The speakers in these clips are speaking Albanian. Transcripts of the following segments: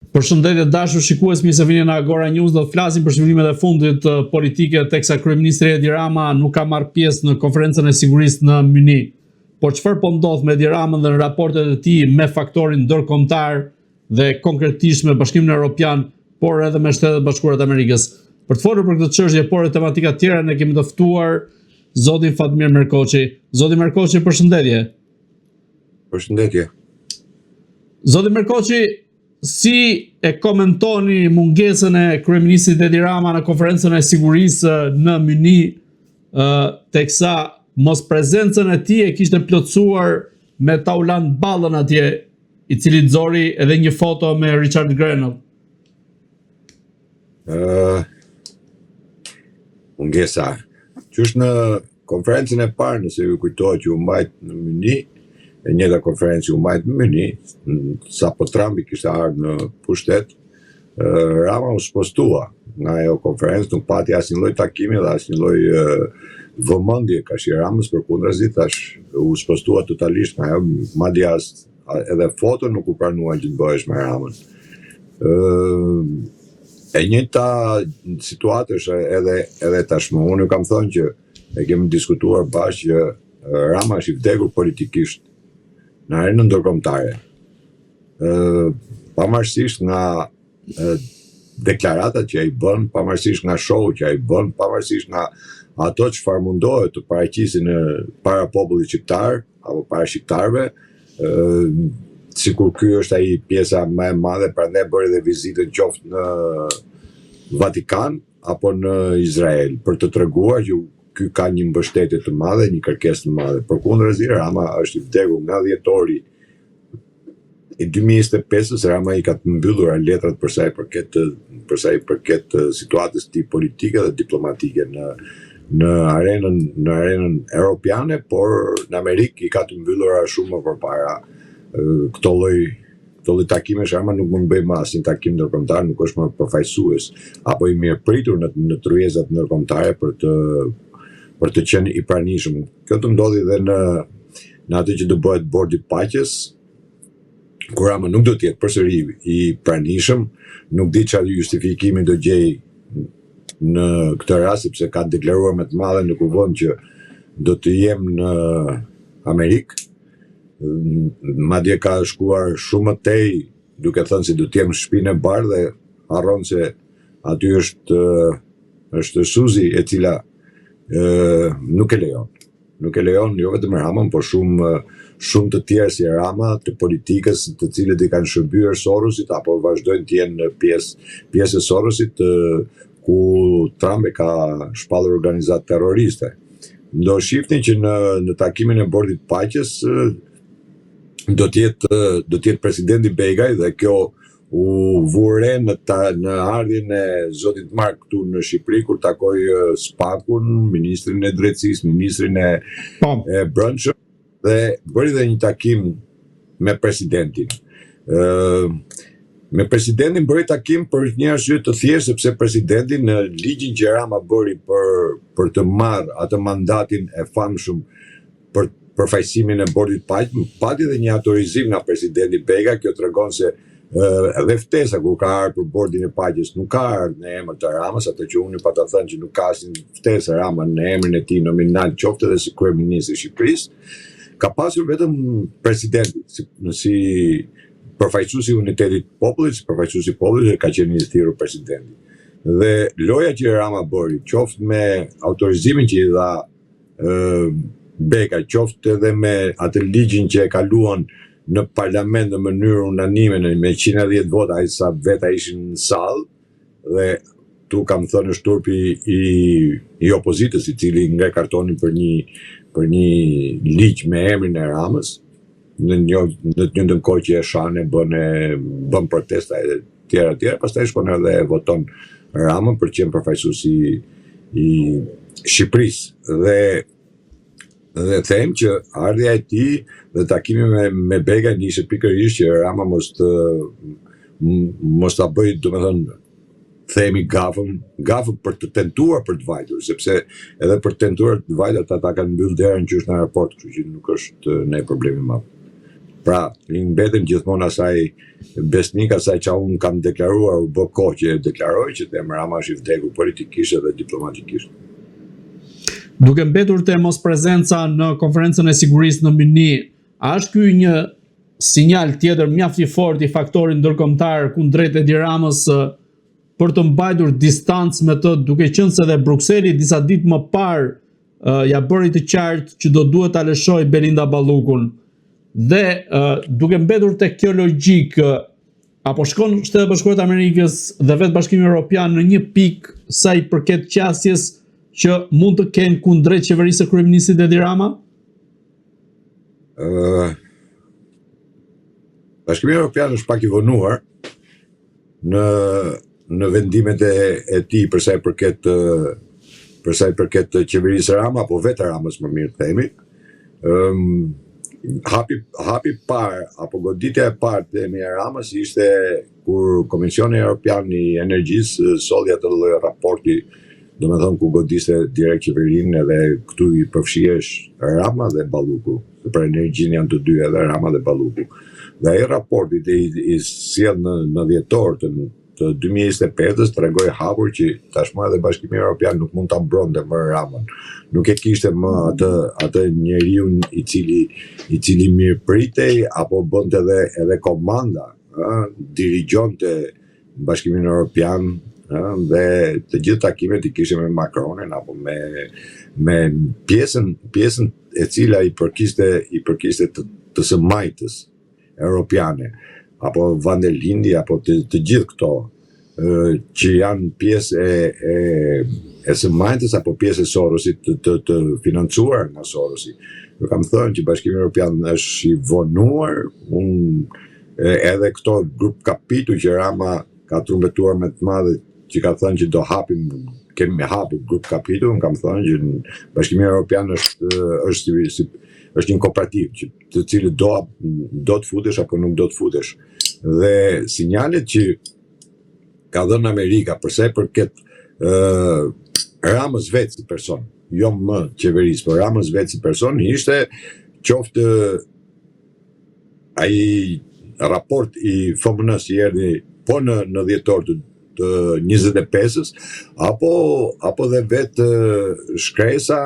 Përshëndetje dashur shikues, mirë se vini në Agora News. Do të flasim për zhvillimet e fundit politike teksa kryeministri Edi Rama nuk ka marrë pjesë në konferencën e sigurisë në Munich. Por çfarë po ndodh me Edi Ramën dhe në raportet e tij me faktorin ndërkombëtar dhe konkretisht me Bashkimin Evropian, por edhe me Shtetet Bashkuara të Amerikës. Për të folur për këtë çështje, por edhe tematika të tjera, ne kemi të ftuar zotin Fatmir Merkoçi. Zoti Merkoçi, përshëndetje. Përshëndetje. Zoti Merkoçi, si e komentoni mungesën e kryeministrit Edi Rama në konferencën e sigurisë në Munich, teksa mos prezencën e tij e kishte plotësuar me Taulant Ballën atje, i cili nxori edhe një foto me Richard Grenell? Mungesa. Qysh në konferencën e parë, nëse ju kujtohet që u mbajt në Munich, e njëta konferencë u mbajt në Munich, sa po Trumpi kishte ardhur në pushtet, Rama u spostua nga ajo konferencë, nuk pati asnjë lloj takimi dhe asnjë lloj vëmendje ka shi Ramës, përkundrazi tash u spostua totalisht nga ajo, madje as edhe foto nuk u pranuan që të bëhesh me Ramën. E njëjta situatë është edhe tashmë. Unë kam thënë që e kemi diskutuar bashkë që Rama është i vdekur politikisht në arenën ndërkombëtare. Pavarësisht nga deklaratat që ai bën, pavarësisht nga shohu që ai bën, pavarësisht nga ato çfarë mundohet të paraqisin para popullit shqiptar apo para shqiptarëve, sikur ky është ai pjesa më e madhe, prandaj bëri dhe vizitën qoftë në Vatikan apo në Izrael për të treguar që ky ka një mbështetje të madhe, një kërkesë të madhe. Përkundrazi, Rama është i vdekur nga dhjetori i 2025-s. Rama i ka të mbyllur letrat për sa i përket situatës të tij politike dhe diplomatike në arenën europiane, por në Amerikë i ka të mbyllura shumë më përpara. Këto lloj takimesh Rama nuk mund bëj më asnjë takim ndërkombëtar, nuk është më përfaqësues apo i mirëpritur në tryezat ndërkombëtare për të qenë i pranishëm. Kjo të ndodhi dhe në atë që do bëhet bordi i paqes, kur Rama nuk do të jetë përsëri i pranishëm, nuk di çfarë justifikimi do gjej në këtë rast, sepse ka deklaruar me të madhe në kuvend që do të jem në Amerikë. Madje ka shkuar shumë më tej, duke thënë se do të jem në shtëpinë e bardhë dhe harron se aty është Suzi e cila nuk e lejon. Nuk e lejon jo vetëm Ramën, por shumë të tjerë si Rama, të politikës, të cilët i kanë shërbyer Sorosit apo vazhdojnë të jenë pjesë e Sorosit, ku Trump e ka shpallur organizatë terroriste. Do shifni që në takimin e bordit paqes do të jetë presidenti Begaj, dhe kjo u vure në ardhjen e zotit Mark këtu në Shqipëri, kur takoi Spakun, ministrin e drejtësisë, ministrin e brendshëm, dhe bëri dhe një takim me presidentin. Me presidentin bëri takim për një arsye të thjeshtë, sepse presidenti në ligjin që Rama bëri për të marrë atë mandatin e famshëm për përfaqësimin e bordit paqes, pati dhe një autorizim nga presidenti Bega. Kjo tregon se edhe ftesa kur ka ardhur për bordin e paqes nuk ka ardhur në emër të Ramës, atë që unë pata thënë që nuk ka asnjë ftesë Rama në emrin e tij nominal, qoftë edhe si kryeminist i Shqipërisë, ka pasur vetëm presidenti si përfaqësuesi i unitetit të popullit, si përfaqësuesi i popullit ka qenë i thirrur presidenti. Dhe loja që Rama bëri, qoftë me autorizimin që i dha Beka, qoftë edhe me atë ligjin që e kaluan në parlament në mënyrë unanime me 110 vota, ai sa veta ishin në sallë, dhe tu kam thënë është turpi i opozitës, i cili ngre kartonin për një ligj me emrin e Ramës, në të njëjtën kohë që Eshane bën protesta e tjera, pastaj shkon edhe voton Ramën për të qenë përfaqësues i Shqipërisë. Dhe them që ardhja e tij dhe takimi me Bega ishte pikërisht që Rama mos ta bëj, domethënë, themi gafën për të tentuar për të vajtur, sepse edhe për të tentuar të vajtur ata kanë mbyll derën që është në aeroport, kështu që nuk është ne problemi i madh. Pra, i mbeten gjithmonë asaj besnik, asaj që unë kam deklaruar, u bë kohë që deklaroj që Temër Rama është i vdekur politikisht dhe diplomatikisht. Duke mbetur te mos prezenca në konferencën e sigurisë në Myni, a është ky një sinjal tjetër mjaft i fortë i faktorit ndërkombëtar kundrejt Edi Ramës për të mbajtur distancë me të, duke qenë se dhe Brukseli disa ditë më parë ja bëri të qartë që do duhet ta lëshojë Belinda Ballukun. Dhe duke mbetur te kjo logjik, apo shkon Shtetet e Bashkuara të Amerikës dhe vetë Bashkimi Evropian në një pikë sa i përket qasjes që mund të kenë kundrejt qeverisë së kryeministit Edi Rama? Bashkimi Evropian është pak i vonuar në vendimet e tij për sa i përket qeverisë Rama apo vetë Ramës, më mirë themi. Hapi parë apo goditja e parë të Edi Ramës ishte kur Komisioni Evropian i Energjisë solli atë lloj raporti, domethënë ku godiste direkt qeverinë, edhe këtu i përfshihesh Rama dhe Balluku. Për energjinë janë të dy, edhe Rama dhe Balluku. Dhe ai raporti i sjell në dhjetor të 2025-s tregoi hapur që tashmë edhe Bashkimi Evropian nuk mund ta mbronte më Ramën. Nuk e kishte më atë njeriu i cili mirëpritej apo bënte edhe komanda, dirigjonte Bashkimin Evropian, dhe të gjithë takimet i kishte me Macronin apo me pjesën e cila i përkiste të së majtës europiane, apo Van der Linde, apo të gjithë këto që janë pjesë e së majtës apo pjesë e Sorosit, të financuar nga Sorosi. Ju kam thënë që Bashkimi Evropian është i vonuar, edhe këto grup kapitu që Rama ka trumbetuar me të madhe, që ka thënë që do kemi hapur grup kapitu, kam thënë që Bashkimi Evropian është një kooperativ, të cilët do të futesh apo nuk do të futesh. Dhe sinjalet që ka dhënë Amerika përsa i përket Ramës vetë si person, jo më qeverisë, por Ramës vetë si person, ishte qoftë ai raport i FMN-s i erdhi po në dhjetor të 25-s, apo dhe vetë shkresa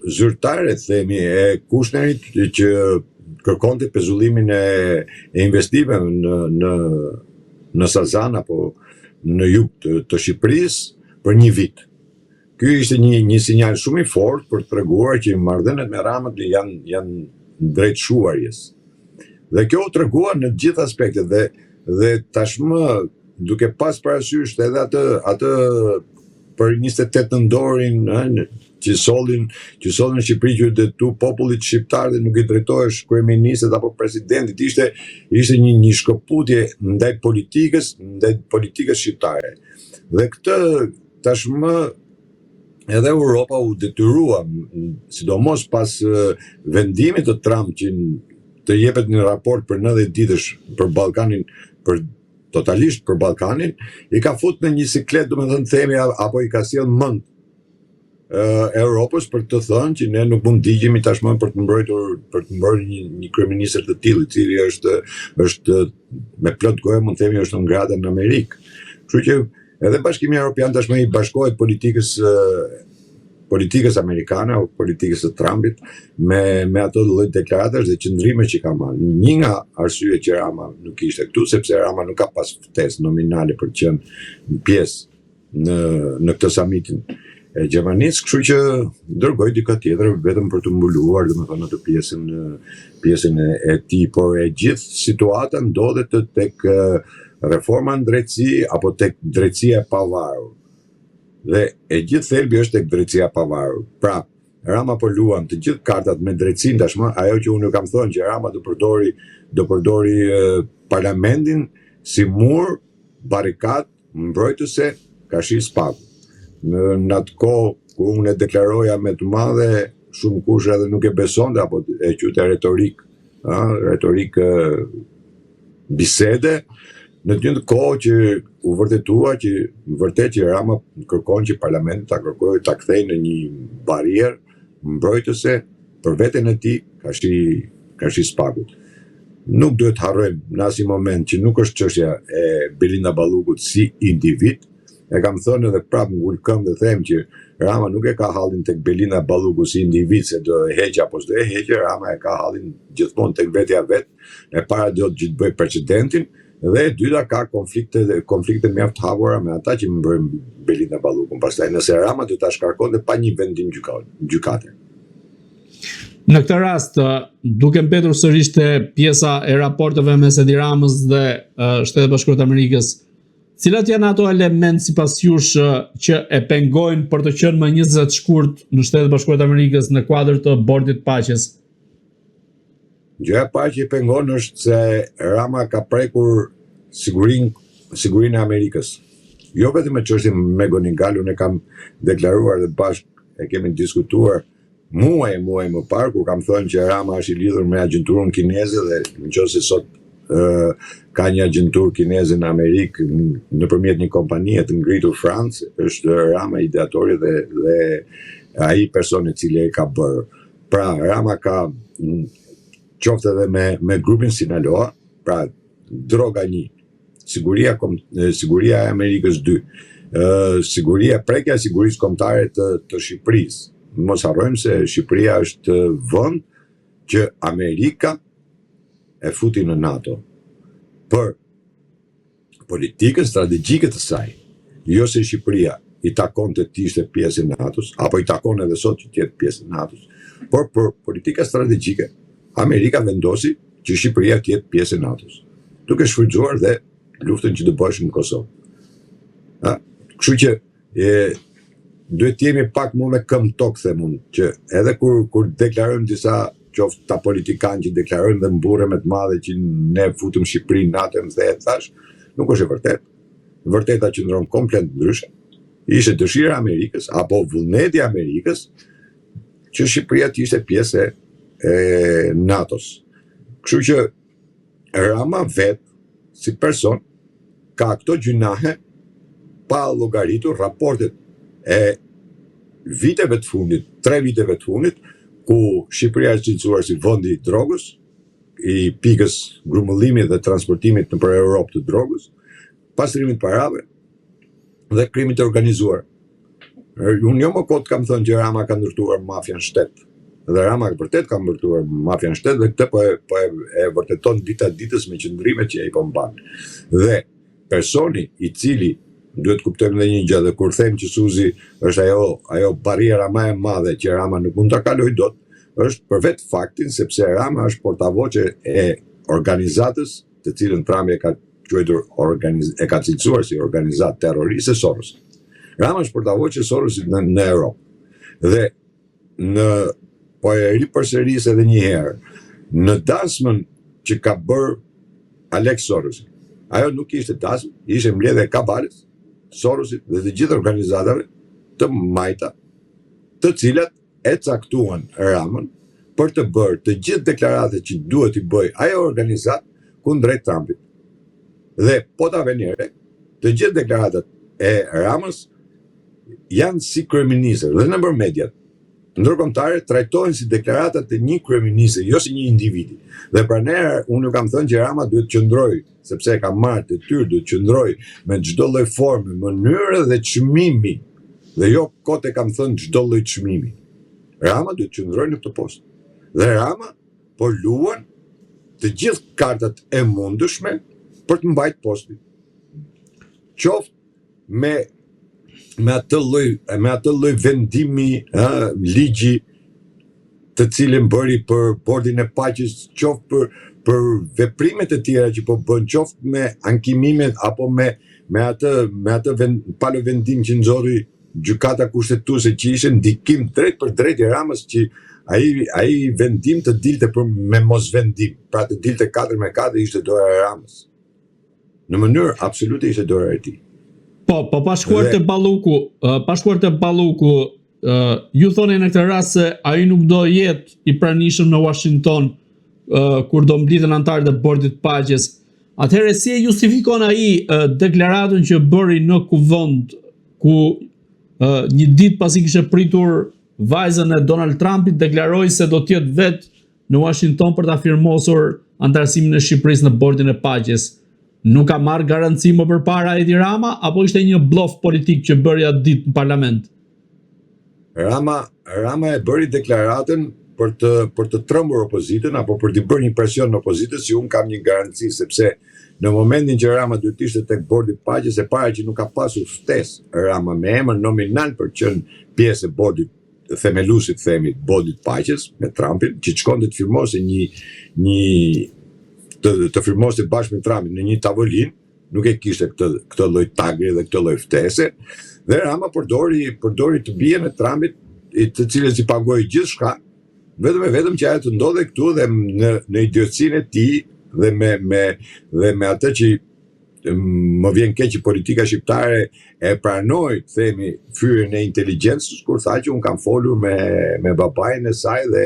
zyrtare, themi, e Kushnerit që kërkonte pezullimin e investimeve në Sazan apo në jug të Shqipërisë për një vit. Ky ishte një sinjal shumë i fortë për të treguar që marrëdhëniet me Ramën janë drejt shuarjes. Dhe kjo u tregua në gjithë aspektet dhe tashmë duke pas parasysh edhe atë për 28 nëndorin që sollin në Shqipëri që detu popullit shqiptar dhe nuk i drejtohesh kryeministit apo presidentit, ishte një shkëputje ndaj politikës shqiptare. Dhe këtë tashmë edhe Europa u detyrua, sidomos pas vendimit të Trump që të jepet një raport për 90 ditësh për Ballkanin, totalisht për Ballkanin, i ka fut në një siklet, domethënë themi, apo i ka sjell mend Europës për të thënë që ne nuk mund ndigjemi tashmë për të mbrojtur një kryeminist të tillë, i cili është me plot gojë, mund themi, është në gradën në Amerikë. Kështu që edhe Bashkimi Evropian tashmë i bashkohet politikës amerikane o politikës së Trumpit me ato lloj deklaratash dhe qëndrime që ka marrë. Një nga arsyet që Rama nuk ishte këtu, sepse Rama nuk ka pas ftesë nominale për të qenë pjesë në këtë samitin e Gjermanisë, kështu që dërgoi dikë tjetër vetëm për të mbuluar, domethënë atë pjesën e tij, por e gjithë situata ndodhet tek reforma në drejtësi apo tek drejtësia e pavarur. Dhe e gjithë thelbi është tek drejtësia pavarur. Pra, Rama po luan të gjithë kartat me drejtësinë tashmë, ajo që unë kam thënë që Rama do përdori parlamentin si mur, barikat, mbrojtëse, kashi spaku. Në atë kohë ku unë e deklaroja me të madhe, shumë kush edhe nuk e besonte apo e quajte retorik bisede, në të njëjtën kohë që u vërtetua që vërtet që Rama kërkon që parlamenti ta kërkojë ta kthejë në një barierë mbrojtëse për veten e tij, kashi spakut. nuk duhet harrojmë në asnjë moment që nuk është çështja e Belinda Ballukut si individ. E kam thënë edhe prapë ngul këmbë dhe them që Rama nuk e ka hallin tek Belinda Balluku si individ se do e heqë apo s'do e heqë, Rama e ka hallin gjithmonë tek vetja vet, e para do të bëj precedentin dhe e dyta ka konflikte mjaft hapura me ata që mbërën Belinda Ballukun. Pastaj nëse Rama do ta shkarkonte pa një vendim gjykate. Në këtë rast, duke mbetur sërish te pjesa e raporteve mes Edi Ramës dhe Shtetet Bashkuara të Amerikës, cilat janë ato element sipas jush që e pengojnë për të qenë më 20 shkurt në Shtetet Bashkuara të Amerikës në kuadër të Bordit Paqes? Gjëja e parë që i pengon është se Rama ka prekur sigurinë e Amerikës. Jo vetëm me çështjen me Gonigal, unë kam deklaruar dhe bashkë e kemi diskutuar muaj më parë, kur kam thënë që Rama është i lidhur me agjenturën kineze dhe nëse sot ka një agjenturë kineze në Amerikë nëpërmjet një kompanie të ngritur Francë, është Rama ideatori dhe ai personi i cili e ka bërë. Pra Rama ka qoftë edhe me grupin Sinaloa, pra droga 1, siguria e Amerikës 2, prekja e sigurisë kombëtare të Shqipërisë. Mos harrojmë se Shqipëria është vend që Amerika e futi në NATO për politikën strategjike të saj. Jo se Shqipëria i takonte të ishte pjesë e NATO-s, apo i takon edhe sot që të jetë pjesë e NATO-s, por për politika strategjike Amerika vendosi që Shqipëria të jetë pjesë e NATO-s, duke shfrytzuar dhe luftën që do bësh në Kosovë. Kështu që duhet të jemi pak më me këmbë tokë, them unë, që edhe kur deklarojmë disa qoftë ta politikanë që deklarojnë dhe mburre me të madhe që ne futëm Shqipërinë në NATO, dhe e thash, nuk është e vërtetë. Vërteta qëndron komplet ndryshe. Ishte dëshira e Amerikës apo vullneti i Amerikës që Shqipëria të ishte pjesë e NATO-s. Kështu që Rama vet si person ka këto gjunahe pa llogaritur raportet e viteve të fundit, 3 viteve të fundit, ku Shqipëria është cilësuar si vendi i drogës, i pikës grumullimit dhe transportimit nëpër Europë të drogës, pastrimit parave dhe krimit të organizuar. Unë jo më kot kam thënë që Rama ka ndërtuar mafian shtet. Dhe Rama vërtet ka ndërtuar mafian shtet dhe këtë po e vërteton dita ditës me qëndrimet që ai po mban. Dhe personi i cili duhet kuptojmë edhe një gjë, dhe kur them që Suzi është ajo barriera më e madhe që Rama nuk mund ta kalojë dot, është për vetë faktin sepse Rama është portavoce e organizatës të cilën Trump e ka e ka cilësuar si organizatë terroriste Soros. Rama është portavoce e Sorosit në Europë. Dhe po e ripërsëris edhe një herë, në dasmën që ka bërë Alex Soros, ajo nuk ishte dasmë, ishte mbledhje e kabales, Sorosit dhe të gjithë organizatave të majta, të cilat e caktuan Ramën për të bërë të gjithë deklaratat që duhet i bëj ajo organizat kundrejt Trumpit. Dhe po ta veni re, të gjithë deklaratat e Ramës janë si kryeministër dhe nëpër mediat ndërkombëtare trajtohen si deklaratat e një kryeministri, jo si një individi. Dhe pranera unë kam thënë që Rama duhet qëndroj, sepse e ka marrë detyrë, duhet qëndroj me çdo lloj forme, mënyre dhe çmimi. Dhe jo kote kam thënë çdo lloj çmimi. Rama duhet qëndroj në këtë post. Dhe Rama po luan të gjithë kartat e mundshme për të mbajtur postin. Qoftë me atë lloj vendimi, ligji të cilin bëri për Bordin e Paqes, qoftë për veprimet e tjera që po bën, qoftë me ankimimet apo me atë palo vendim që nxorri gjykata kushtetuese që ishte ndikim drejt për drejt i Ramës, që ai vendim të dilte me mos vendim, pra të dilte 4-4 ishte dora e Ramës. Në mënyrë absolute ishte dora e tij. Po pa shkuar te Balluku, ju thoni në këtë rast se ai nuk do jetë i pranishëm në Washington kur do mblidhen anëtarët e Bordit Paqes. Atëherë si e justifikon ai deklaratën që bëri në kuvend, ku një ditë pasi kishte pritur vajzën e Donald Trumpit, deklaroi se do të jetë vetë në Washington për ta firmosur antarësimin e Shqipërisë në bordin e paqes. Nuk ka marrë garanci më përpara Edi Rama apo ishte një blof politik që bëri atë ditë në parlament? Rama e bëri deklaratën për të trembur opozitën apo për të bërë një presion në opozitës, si unë kam një garanci, sepse në momentin që Rama duhet ishte tek bordi i paqes, e para që nuk ka pasur ftesë Rama me emër nominal për të qenë pjesë e bordit themelusit, themi, bordit paqes me Trumpin, që shkonte të firmosë të firmoste bashkë me Trumpin në një tavolinë, nuk e kishte këtë lloj tagri dhe këtë lloj ftese, dhe Rama përdori të bien e Trumpit, të cilës i pagoi gjithçka, vetëm që ajo të ndodhe këtu dhe në idiotësinë e tij dhe me atë që më vjen keq që politika shqiptare e pranoi, themi, fyrën e inteligjencës, kur tha që unë kam folur me babain e saj dhe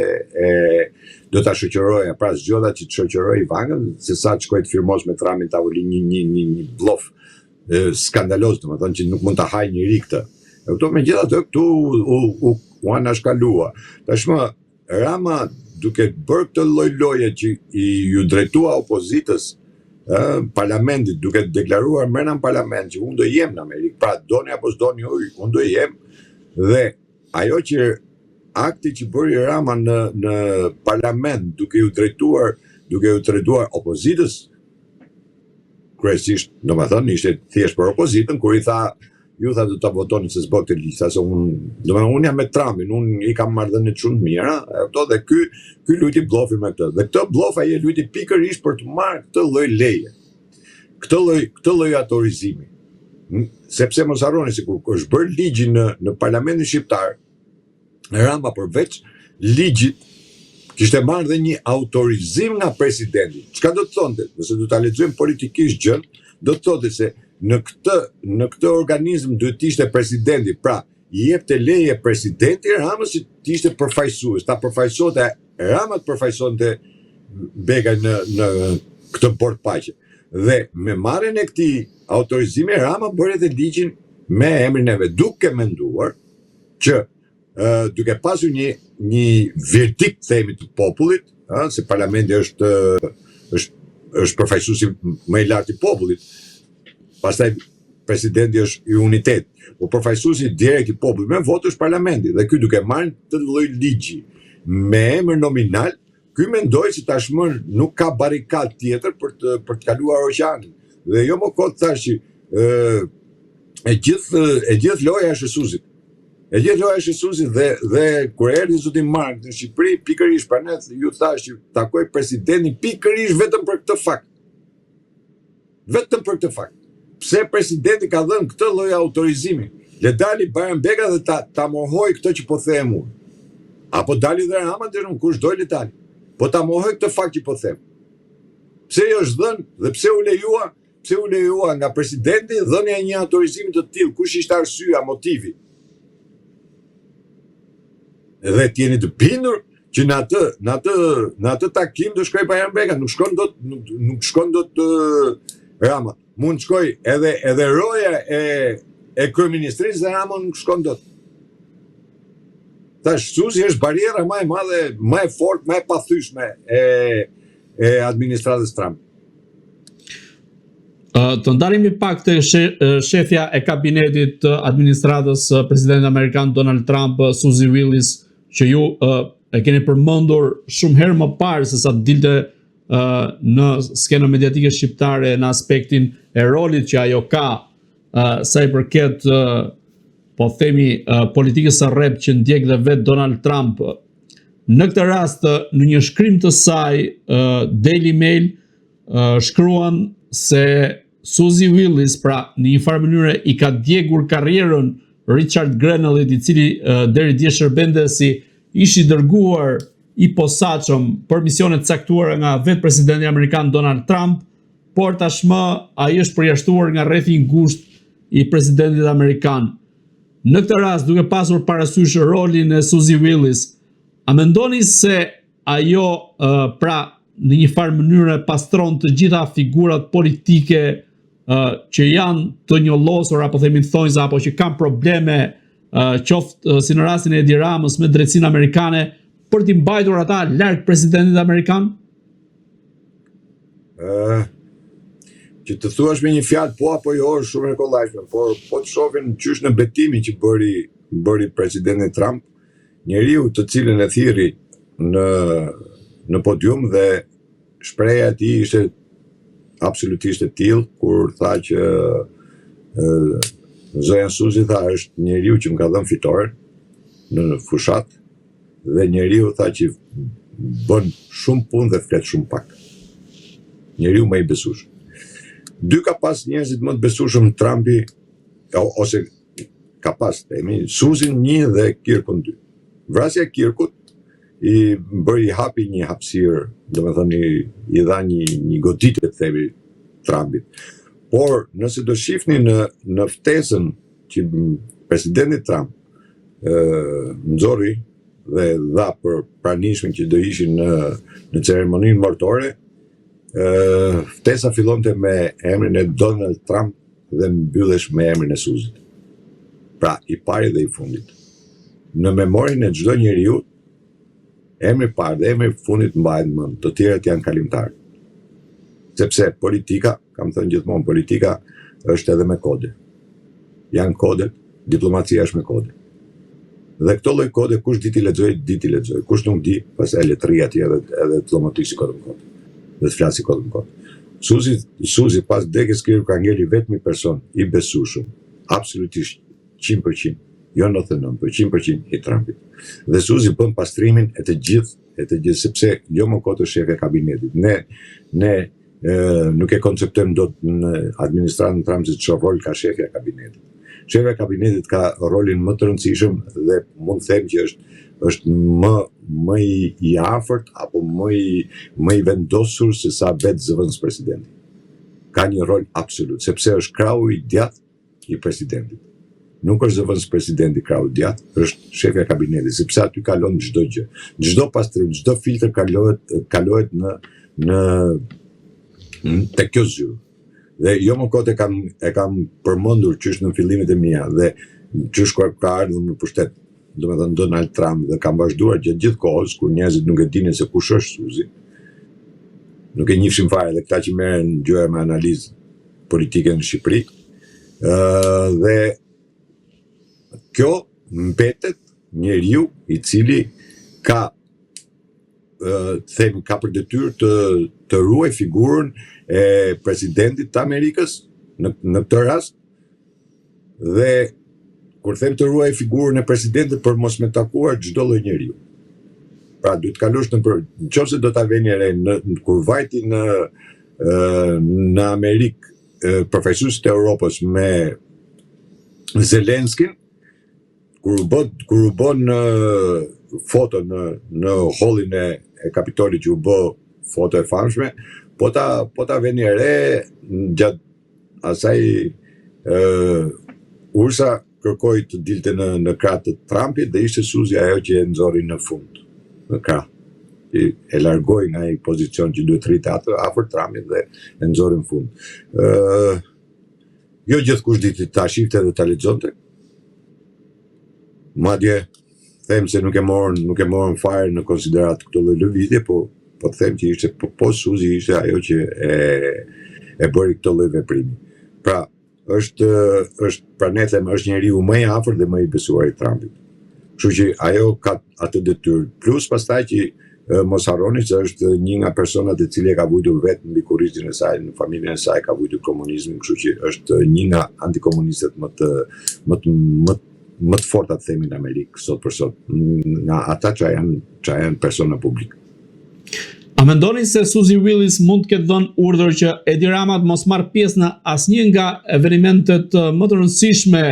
do ta shoqëroja, pra zgjodha që të shoqëroj Ivangën, se sa të shkoj të firmos me Trumpin tavolinë një blof skandaloz, domethënë që nuk mund ta hajë njëri këtë. Megjithatë këtu u anashkalua. Tashmë Rama, duke bërë këtë lloj-loje që ju drejtua opozitës, parlamentit, duke deklaruar mrena në parlament që unë do jem në Amerikë, pra doni apo s'doni unë do jem, dhe ajo që akti që bëri Rama në parlament duke ju drejtuar opozitës, kryesisht, domethënë ishte thjesht për opozitën, kur ju tha do ta votoni se s'bë këtë listë, se unë jam me Trumpin, unë i kam marrëdhënie shumë të mira, dhe ky luti blofi me këtë. Dhe këtë blof ai e luti pikërisht për të marrë këtë lloj leje. Këtë lloj autorizimi. Sepse mos harroni se kur është bërë ligji në parlamentin shqiptar, Rama përveç ligjit kishte marrë dhe një autorizim nga presidenti. Çka do të thonte? Nëse do ta lexojmë politikisht gjën, do të thotë se në këtë organizëm duhet të ishte presidenti, pra i jepte leje presidenti Ramës që të ishte përfaqësues, ta përfaqësonte Rama, të përfaqësonte Bega në këtë bord paqe. Dhe me marrjen e këtij autorizimi Rama bëri edhe ligjin me emrin e vet, duke menduar që duke pasur një verdikt, themi, të popullit, se parlamenti është përfaqësuesi më i lartë i popullit. Pastaj presidenti është i unitet, po përfaqësuesi direkt i popullit me votë është parlamenti, dhe ky duke marrë të lloj ligji me emër nominal, ky mendoi se tashmë nuk ka barikad tjetër për të kaluar oqeanin. Dhe jo më kot thash që e gjithë loja e Shesusit. Dhe kur erdhi zoti Mark në Shqipëri, pikërisht pranë ju thash që takoi presidentin pikërisht vetëm për këtë fakt. Vetëm për këtë fakt. Pse presidenti ka dhënë këtë lloj autorizimi? Le dali Bayram Bega dhe ta mohoj këtë që po them unë. Apo dali dhe Rama, kush dojë le dali. Po ta mohoj këtë fakt që po them. Pse jo është dhënë dhe pse u lejua nga presidenti dhënia e një autorizimi të tillë? Kush ishte arsyeja, motivi? Dhe t'jeni të bindur që në atë takim do shkoj Bayram Bega, nuk shkon dot Rama. Mund shkoj edhe roja e kryeministrisë dhe Rama nuk shkon dot. Tash Suzi është bariera më e madhe, më e fortë, më e pathyeshme e administratës Trump. Të ndalemi pak te shefja e kabinetit të administratës presidentit amerikan Donald Trump, Suzy Willis, që ju e keni përmendur shumë herë më parë se sa dilte në skenën mediatike shqiptare në aspektin e rolit që ajo ka sa i përket po themi politikës së rrep që ndjek dhe vet Donald Trump. Në këtë rast, në një shkrim të saj, Daily Mail shkruan se Suzy Willis, pra në një farë mënyrë i ka djegur karrierën Richard Grenellit, i cili deri dje shërbente si ish i dërguar i posaçëm për misione të caktuara nga vetë presidenti amerikan Donald Trump, por tashmë ai është përjashtuar nga rrethi i ngushtë i presidentit amerikan. Në këtë rast, duke pasur parasysh rolin e Suzy Willis, a mendoni se ajo pra në një farë mënyrë pastron të gjitha figurat politike që janë të njollosur apo themi thonjza apo që kanë probleme qoftë si në rastin e Edi Ramës me drejtsinë amerikane, për t'i mbajtur ata larg presidentit amerikan? Që të thuash me një fjalë po apo jo është shumë e kollajshme, por po të shohin qysh në betimin që bëri presidenti Trump, njeriu të cilën e thirri në podium dhe shpreha e tij ishte absolutisht e tillë kur tha që Zoja Suzi tha është njeriu që më ka dhënë fitoren në fushat dhe njeriu tha që bën shumë punë dhe flet shumë pak. Njeriu më i besueshëm. Dy ka pas njerëzit më të besueshëm Trumpi ose ka pas Suzin 1 dhe Kirkun 2. Vrasja e Kirkut i hapi një hapësirë, domethënë i dha një goditje të themi Trumpit. Por nëse do shihni në ftesën që presidenti Trump nxorri dhe dha për pranishmën që do ishin në ceremoninë martore, ftesa fillonte me emrin e Donald Trump dhe mbyllesh me emrin e Suzit. Pra, i pari dhe i fundit. Në memorin e çdo njeriu, emri i parë dhe emri i fundit mbahet mend, të tjerët janë kalimtar. Sepse politika, kam thënë gjithmonë, politika është edhe me kode. Janë kodet, diplomacia është me kode. Dhe këto lloj kode kush di ti lexoj, kush nuk di, pastaj letri atje edhe të lomotisi kodën kod. Dhe të flasi kodën kod. Suzi pas dekës Kirku ka ngeli vetëm i person i besueshëm, absolutisht 100%, jo 99%, por 100% i Trumpit. Dhe Suzi bën pastrimin e të gjithë, sepse jo më kot është shefi i kabinetit. Ne nuk e konceptojmë dot në administratën Trump se çfarë rol ka shefi i kabinetit. Shefi i kabinetit ka rolin më të rëndësishëm dhe mund të them që është më i afërt apo më i vendosur se sa vetë zëvendës presidenti. Ka një rol absolut, sepse është krau i djathtë i presidentit. Nuk është zëvendës presidenti krau i djathtë, është shefi i kabinetit, sepse aty kalon çdo gjë. Çdo pastrim, çdo filtr kalohet në tek kjo zyrë. Dhe jo më kot e kam përmendur qysh në fillimet e mia dhe qysh ka ardhur në pushtet, domethënë Donald Trump, dhe kam vazhduar gjatë gjithë kohës kur njerëzit nuk e dinin se kush është Suzi. Nuk e njihshin fare dhe këta që merren gjëra me analizë politike në Shqipëri. Dhe kjo mbetet njeriu i cili ka ka për detyrë të ruaj figurën e presidentit të Amerikës në këtë rast, dhe kur them të ruaj figurën e presidentit për mos me takuar çdo lloj njeriu. Pra duhet kalosh nëse do ta veni re kur vajti në Amerikë përfaqësuesit e Europës me Zelenskin, kur u bën foto në hallin e Kapitolit që u bë foto e famshme, po ta veni re gjatë asaj Ursa kërkoi të dilte në krah të Trumpit dhe ishte Suzi ajo që e nxorri në fund, në krah. E largoi nga ai pozicion që duhet rritë afër Trumpit dhe e nxorri në fund. Jo gjithkush ditë ta shifte dhe ta lexonte. Madje them se nuk e morën fare në konsiderat këto lloj lëvizje, po të them që ishte po Suzi ishte ajo që e bëri këto lloj veprimi. Pra, pra ne them është njeriu më i afërt dhe më i besuar i Trumpit. Kështu që ajo ka atë detyrë. Plus pastaj që mos harroni se është një nga personat e cili ka vujtur vetë mbi kurrizin e saj, në familjen e saj ka vujtur komunizmin, kështu që është një nga antikomunistët më të forta të themi në Amerikë sot për sot, nga ata që janë persona publik. A mendoni se Suzi Willis mund të ketë dhënë urdhër që Edi Rama të mos marrë pjesë në asnjë nga evenimentet më të rëndësishme,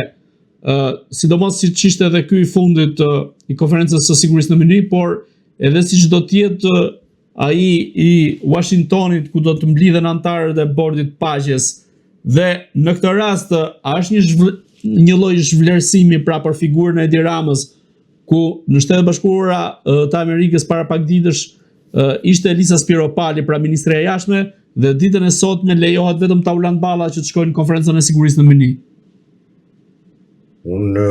sidomos siç ishte edhe ky i fundit i konferencës së sigurisë në Münich, por edhe siç do të jetë ai i Washingtonit ku do të mblidhen anëtarët e bordit paqes, dhe në këtë rast a është një lloj zhvlerësimi pra për figurën e Edi Ramës, ku në Shtetet Bashkuara të Amerikës para pak ditësh ishte Elisa Spiropali, pra ministre e jashtme, dhe ditën e sotme lejohet vetëm Taulant Balla që të shkojnë në konferencën e sigurisë në Münich. Unë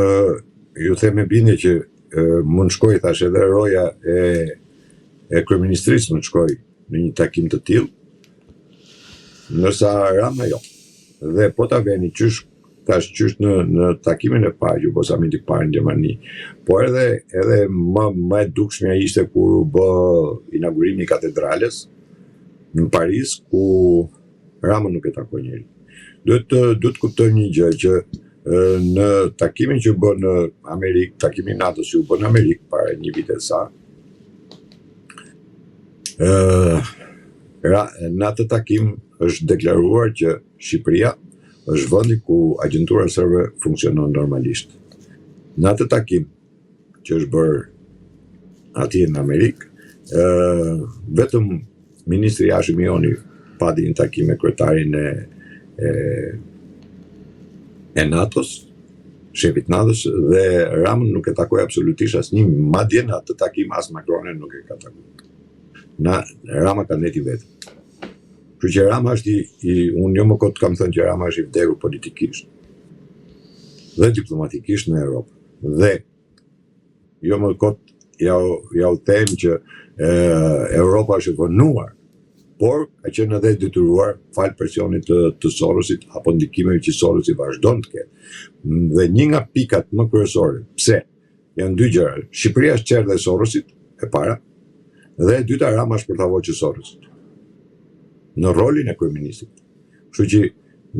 ju them me bindje që mund shkoj, thash, edhe roja e kryeministrisë mund shkoj në një takim të tillë, ndërsa Rama jo. Dhe po ta veni qysh në takimin e parë, që po samitit parë në Gjermani, po edhe më e dukshmja ishte kur u bë inaugurimi i katedrales në Paris, ku Rama nuk e takoi njëri. Duhet të kuptoj një gjë, që në takimin që u bë në Amerikë, takimin NATO-s që u bë në Amerikë para një vite sa, në atë takim është deklaruar që Shqipëria është vendi ku agjentura serbe funksionon normalisht. Në atë takim që është bërë atje në Amerikë, vetëm ministri Hashim Joni pati një takim me kryetarin e NATO-s, shefit NATO-s, dhe Ramën nuk e takoi absolutisht asnjë, madje në atë takim as Macronin nuk e ka takuar. Rama ka ndeti vetë. Kështu që Rama është unë jo më kot kam thënë që Rama është i vdekur politikisht dhe diplomatikisht në Europë. Dhe jo më kot ja u them që Europa është e vonuar, por ka qenë edhe detyruar fal presionit të Sorosit apo ndikimeve që Sorosi vazhdon të ketë. Dhe një nga pikat më kryesore, pse janë dy gjëra. Shqipëria është qerë dhe Sorosit, e para, dhe e dyta Rama është portavoçi Sorosit në rolin e kryeministit. Kështu që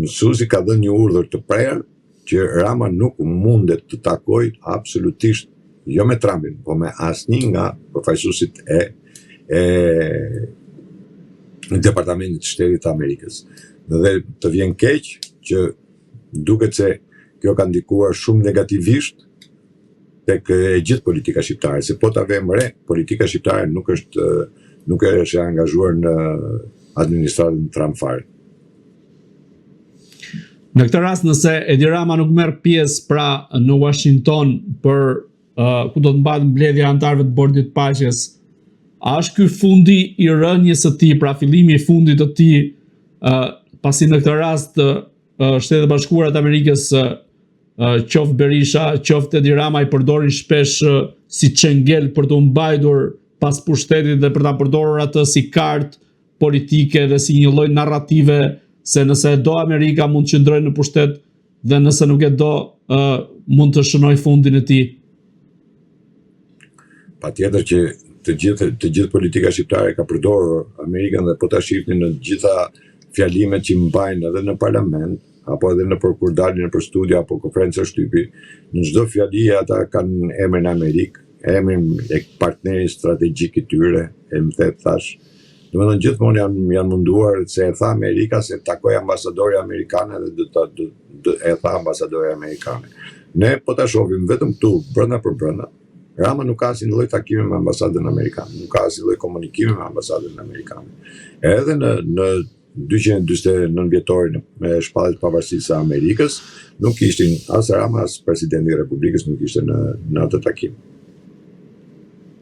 mësuesi ka dhënë një urdhër të prerë që Rama nuk mundet të takoj absolutisht, jo me Trumpin, po me asnjë nga përfaqësuesit e Departamentit të Shtetit të Amerikës. Dhe të vjen keq që duket se kjo ka ndikuar shumë negativisht tek e gjithë politika shqiptare, se po ta vëmë re, politika shqiptare nuk është angazhuar në administratën Trump fare. Në këtë rast, nëse Edi Rama nuk merr pjesë pra në Washington për ku do të mbahet mbledhja e anëtarëve të Bordit të Paqes, a është ky fundi i rënjes së tij, pra fillimi i fundit të tij, pasi në këtë rast Shtetet e Bashkuara të Amerikës, qoftë Berisha, qoftë Edi Rama, i përdorin shpesh si çengel për të mbajtur pas pushtetit dhe për ta përdorur atë si kartë politike dhe si një lloj narrative se nëse e do Amerika mund të qëndrojë në pushtet dhe nëse nuk e do mund të shënoj fundin e tij. Patjetër që të gjithë politika shqiptare ka përdorur Amerikën, dhe po ta shihni në të gjitha fjalimet që mbajnë edhe në parlament apo edhe në kur dalin për studia apo konferenca shtypi, në çdo fjali ata kanë emrin Amerikë, emrin e partnerit strategjik i tyre, e më thash. Domethënë gjithmonë janë munduar, se e tha Amerika, se takoi ambasadori amerikanë dhe e tha ambasadori amerikanë. Ne po ta shohim vetëm këtu brenda për brenda. Rama nuk ka asnjë lloj takimi me ambasadën amerikane, nuk ka asnjë lloj komunikimi me ambasadën amerikane. Edhe në 249 vjetorin me shpalljet pavarësisë së Amerikës, nuk ishtin as Rama as presidenti i Republikës nuk ishte në atë takim.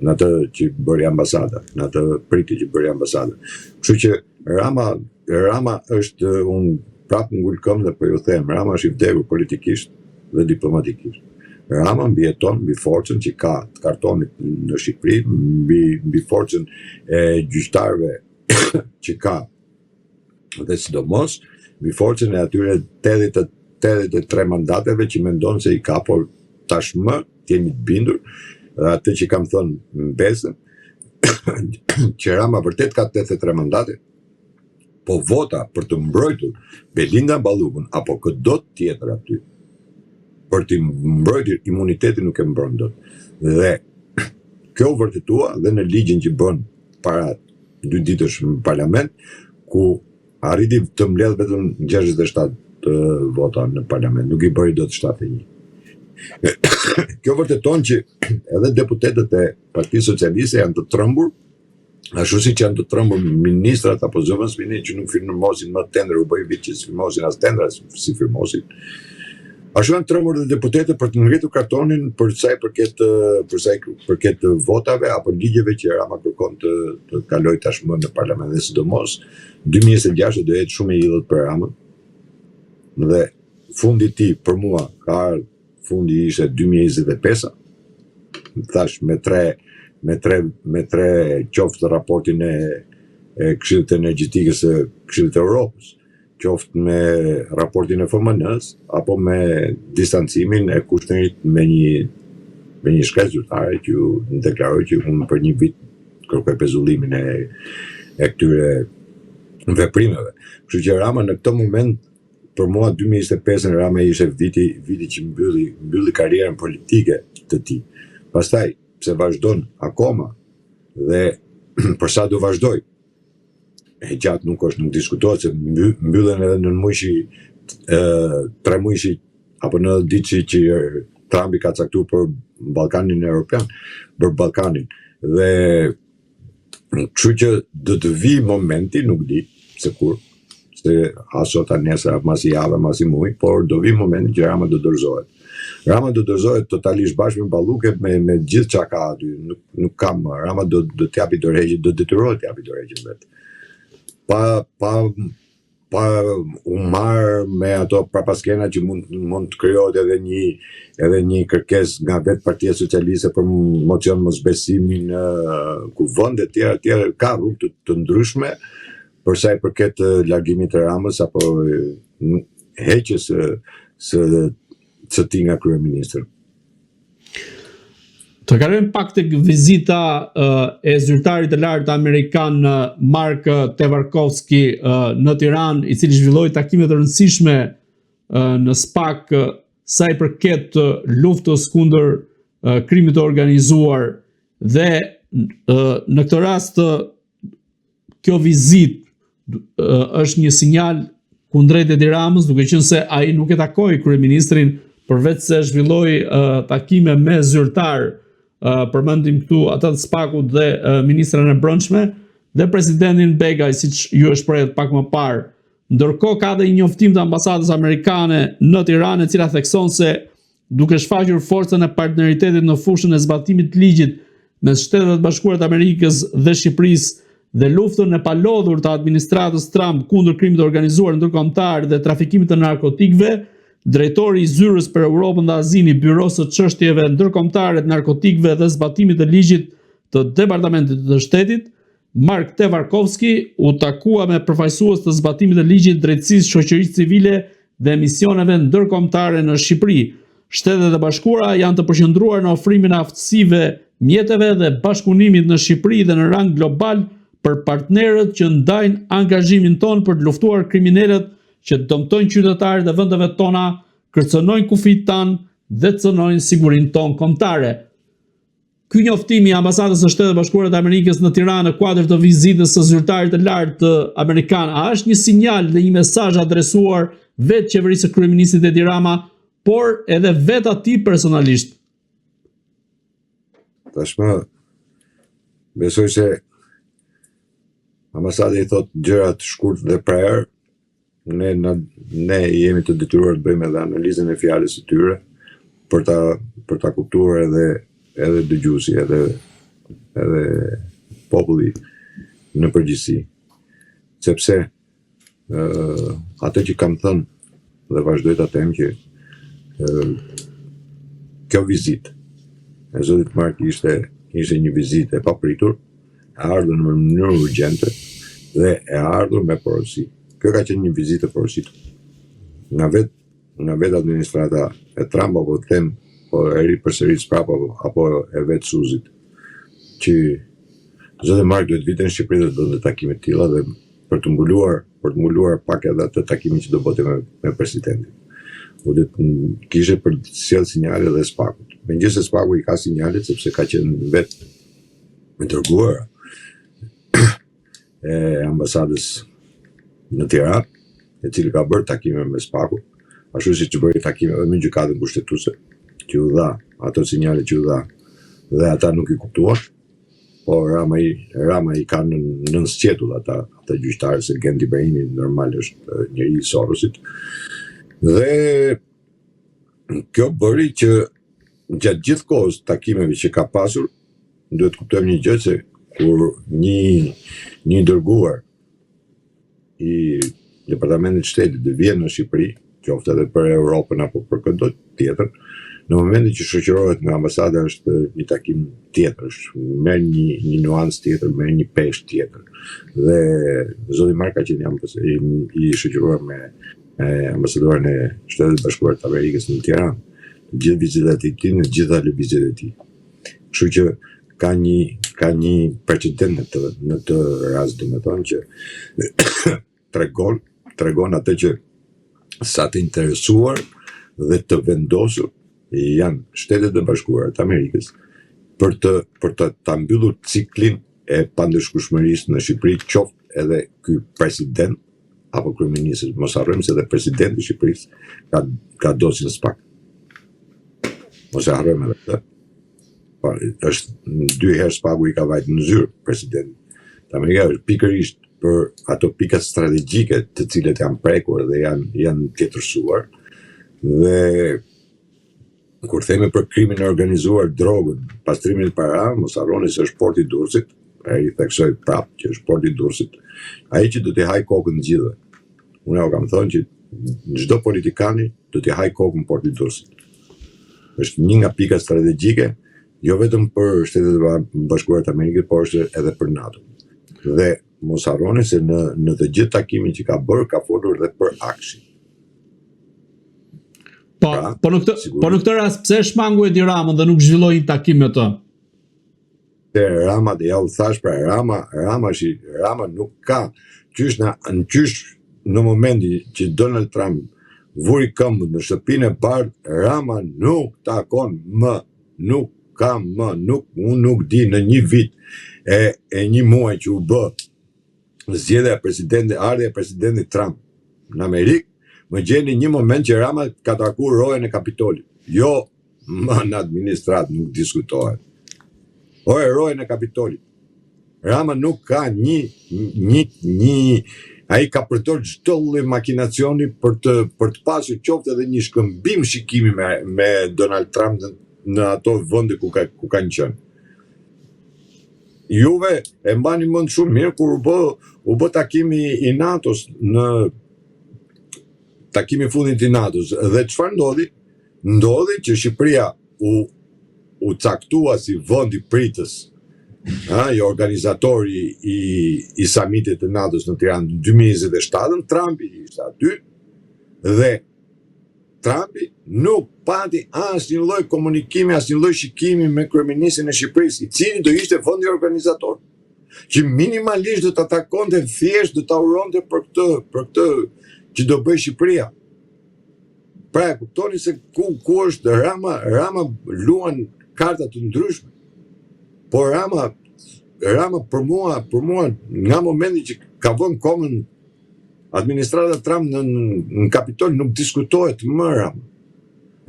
Në atë që bëri ambasada, në atë priti që bëri ambasada. Kështu që Rama është, unë prapë ngul këmbë dhe po ju them, Rama është i vdekur politikisht dhe diplomatikisht. Rama mbijeton mbi forcën që ka të kartonit në Shqipëri, mbi forcën e gjyqtarëve që ka, dhe sidomos mbi forcën e atyre 83 mandateve që mendon se i ka, por tashmë të jemi të bindur, dhe atë që kam thënë në besën, që Rama vërtet ka 83 mandate, po vota për të mbrojtur Belinda Ballukun apo këdo tjetër aty, për të mbrojtur imunitetin nuk e mbron dot. Dhe kjo u vërtetua dhe në ligjin që bën para 2 ditësh në parlament, ku arriti të mbledh vetëm 67 vota në parlament, nuk i bëri dot 71. Kjo vërteton që edhe deputetët e Partisë Socialiste janë të trembur, ashtu siç janë të trembur ministrat apo zëvendës ministri që nuk firmosin më tender, u bëi vit që firmosin as tendra si firmosin. Ashtu janë të trembur dhe deputetët për të ngritur kartonin për sa i përket votave apo ligjeve që Rama kërkon të kalojë tashmë në parlament, dhe sidomos 2026 do jetë shumë i idhët për Ramën. Dhe fundi i tij për mua ka ardhur, fundi ishte 2025, thash me tre qoftë raportin e Këshillit Energjetikës së Këshillit të Evropës, qoftë me raportin e FMN-s, apo me distancimin e Kushnerit me një shkret zyrtare që ju deklaroi që unë për një vit kërkoj pezullimin e këtyre veprimeve. Kështu që Rama në këtë moment, për mua 2025 Rama ishte viti që mbylli karrierën politike të tij. Pastaj, pse vazhdon akoma dhe për sa do vazhdoj, e gjatë nuk diskutohet se mbyllen edhe në muajshi 3 muajshi apo në ditë që Trumpi ka caktuar për Ballkanin Evropian, për Ballkanin. Dhe kështu që do të vi momenti, nuk di se kur, se asot a nesër, mas i javë, mas i muaj, por do vi momenti që Rama do dorëzohet. Rama do dorëzohet totalisht bashkë me Balluke, me gjithë çka ka aty. Nuk kam, Rama do t'japi dorëheqjen, do detyrohet t'japi dorëheqjen vetë. Pa u marrë me ato prapaskena që mund të krijohet edhe një kërkesë nga vetë Partia Socialiste për mocion mosbesimi në kuvende të tjera, ka rrugë të ndryshme për sa i përket largimit të Ramës apo heqjes së tij nga kryeministri. Të kalojmë pak tek vizita e zyrtarit të lartë amerikan Mark Tevarkovski në Tiranë, i cili zhvilloi takime të rëndësishme në SPAK sa i përket luftës kundër krimit të organizuar dhe në këtë rast kjo vizitë është një sinjal kundrejt Edi Ramës, duke qenë se ai nuk e takoi kryeministrin, përveç se zhvilloi takime me zyrtar. Përmendim këtu ata të SPAK-ut dhe ministrën e brendshme dhe presidentin Begaj, siç ju e shprehet pak më parë. Ndërkohë ka dhe një njoftim të ambasadës amerikane në Tiranë, e cila thekson se duke shfaqur forcën e partneritetit në fushën e zbatimit të ligjit mes Shtetet Bashkuara të Amerikës dhe Shqipërisë dhe luftën e palodhur të administratës Trump kundër krimit të organizuar ndërkombëtar dhe trafikimit të narkotikëve, drejtori i zyrës për Europën dhe Azinë i Byros së çështjeve ndërkombëtare të narkotikëve dhe zbatimit të ligjit të Departamentit të Shtetit, Mark Tevarkovski, u takua me përfaqësues të zbatimit të ligjit, drejtësisë shoqërisë civile dhe misioneve ndërkombëtare në Shqipëri. Shtetet e Bashkuara janë të përqendruar në ofrimin e aftësive, mjeteve dhe bashkëpunimit në Shqipëri dhe në rang global për partnerët që ndajnë angazhimin ton për të luftuar kriminalët që dëmtojnë qytetarët e vendeve tona, kërcënojnë kufijt tanë dhe cënojnë sigurinë tonë kombëtare. Ky njoftim i ambasadës së Shtetit Bashkuar të Amerikës në Tiranë në kuadër të vizitës së zyrtarit të lartë amerikan, a është një sinjal dhe një mesazh adresuar vetë qeverisë së kryeministit Edi Rama, por edhe vetë atij personalisht? Tashmë besoj se ambasada i thot gjëra të shkurtë dhe prerë. Ne jemi të detyruar të bëjmë edhe analizën e fjalës së tyre për ta kuptuar edhe dëgjuesi, edhe populli në përgjithësi. Sepse atë që kam thënë dhe vazhdoj ta them që kjo vizitë e zotit Mark ishte një vizitë e papritur, e ardhur në mënyrë urgjente dhe e ardhur me porosi. Kjo ka qenë një vizitë porositur. Nga vetë administrata e Trump, apo të them, po e ri përsërit prapë apo e vetë Suzit, që zotë Mark duhet vite në Shqipëri dhe do të takime të tilla dhe për të mbuluar pak edhe atë takimin që do bëte me presidentin. Do të kishte për të sjellë sinjale dhe SPAK-ut. Megjithëse SPAK-u i ka sinjalet sepse ka qenë vetë me dërguar e ambasadës në Tiranë, e cili ka bërë takime me SPAK-un, ashtu siç bëri takime edhe me gjykatën kushtetuese, që u dha ato sinjale që u dha dhe ata nuk i kuptuan, por Rama i ka në sqetull ata gjyqtarë, se Gendi Ibrahimi normal është njëri i Sorosit. Dhe kjo bëri që gjatë gjithë kohës takimeve që ka pasur, duhet kuptojmë një gjë, se kur një dërguar i Departamentit të Shtetit dhe vjen në Shqipëri, qoftë edhe për Europën apo për këto tjetër, Në momentin që shoqërohet nga ambasada është një takim tjetër, merr një nuancë tjetër, merr një peshë tjetër. Dhe zoti Mark ka qenë i shoqëruar me ambasadorin e Shtetit Bashkuar të Amerikës në Tiranë. Të gjithë vizitat e tij, në të gjitha lëvizjet e tij. Kështu që ka një precedent në të rast, domethënë që tregon atë që sa të interesuar dhe të vendosur janë Shtetet e Bashkuara të Amerikës për ta mbyllur ciklin e pandëshkueshmërisë në Shqipëri, qoftë edhe ky president apo kryeministri. Mos harrojmë se edhe presidenti i Shqipërisë ka dosin spak. Mos e harrojmë edhe këtë. Është 2 herë spaku i ka vajtë në zyrë presidenti. Amerika është pikërisht për ato pikat strategjike të cilet janë prekur dhe janë tjetërsuar. Dhe kur themi për krimin e organizuar, drogën, pastrimin e parave, mos harroni se është porti i Durrësit, ai theksoi prapë që është porti i Durrësit, ai që do t'i haj kokën gjithëve. Unë kam thënë që çdo politikani do t'i haj kokën porti i Durrësit. Është një nga pikat strategjike, jo vetëm për Shtetet e Bashkuara të Amerikës, por është edhe për NATO. Dhe mos harroni se në të gjithë takimin që ka bërë, ka folur edhe për Akshin. Po në këtë rast pse shmangu Edi Ramën dhe nuk zhvilloi një takim me të? Rama, ja u thash për Rama nuk ka qysh në momentin që Donald Trump vuri këmbën në shtëpinë e bardhë, Rama nuk takon më, unë nuk di në një vit e një muaj që u bë zgjedhja ardhja e presidentit Trump në Amerikë, më gjeni një moment që Rama ka takuar rojen e Kapitolit. Jo, më në administrat nuk diskutohet. Rojen e Kapitolit. Rama nuk ka ai ka përdor çdo lloj makinacioni për të pasur qoftë edhe një shkëmbim shikimi me Donald Trump në ato vende ku kanë qenë. Juve e mbani mend shumë mirë kur u bë takimi i NATO-s në takimi fundit i NATO-s. Dhe çfarë ndodhi? Ndodhi që Shqipëria u caktua si vend i pritës, i organizatori i samitit të NATO-s në Tiranë në 2027, Trumpi ishte aty dhe Trumpi nuk pati asnjë lloj komunikimi, asnjë lloj shikimi me kryeministrin e Shqipërisë, i cili do ishte vendi organizator, që minimalisht do ta takonte, thjesht do ta uronte për këtë që do bëj Shqipëria. Pra e kuptoni se ku është Rama luan karta të ndryshme. Por Rama për mua nga momenti që ka vënë komën administrata Trump në Kapitol nuk diskutohet më Rama.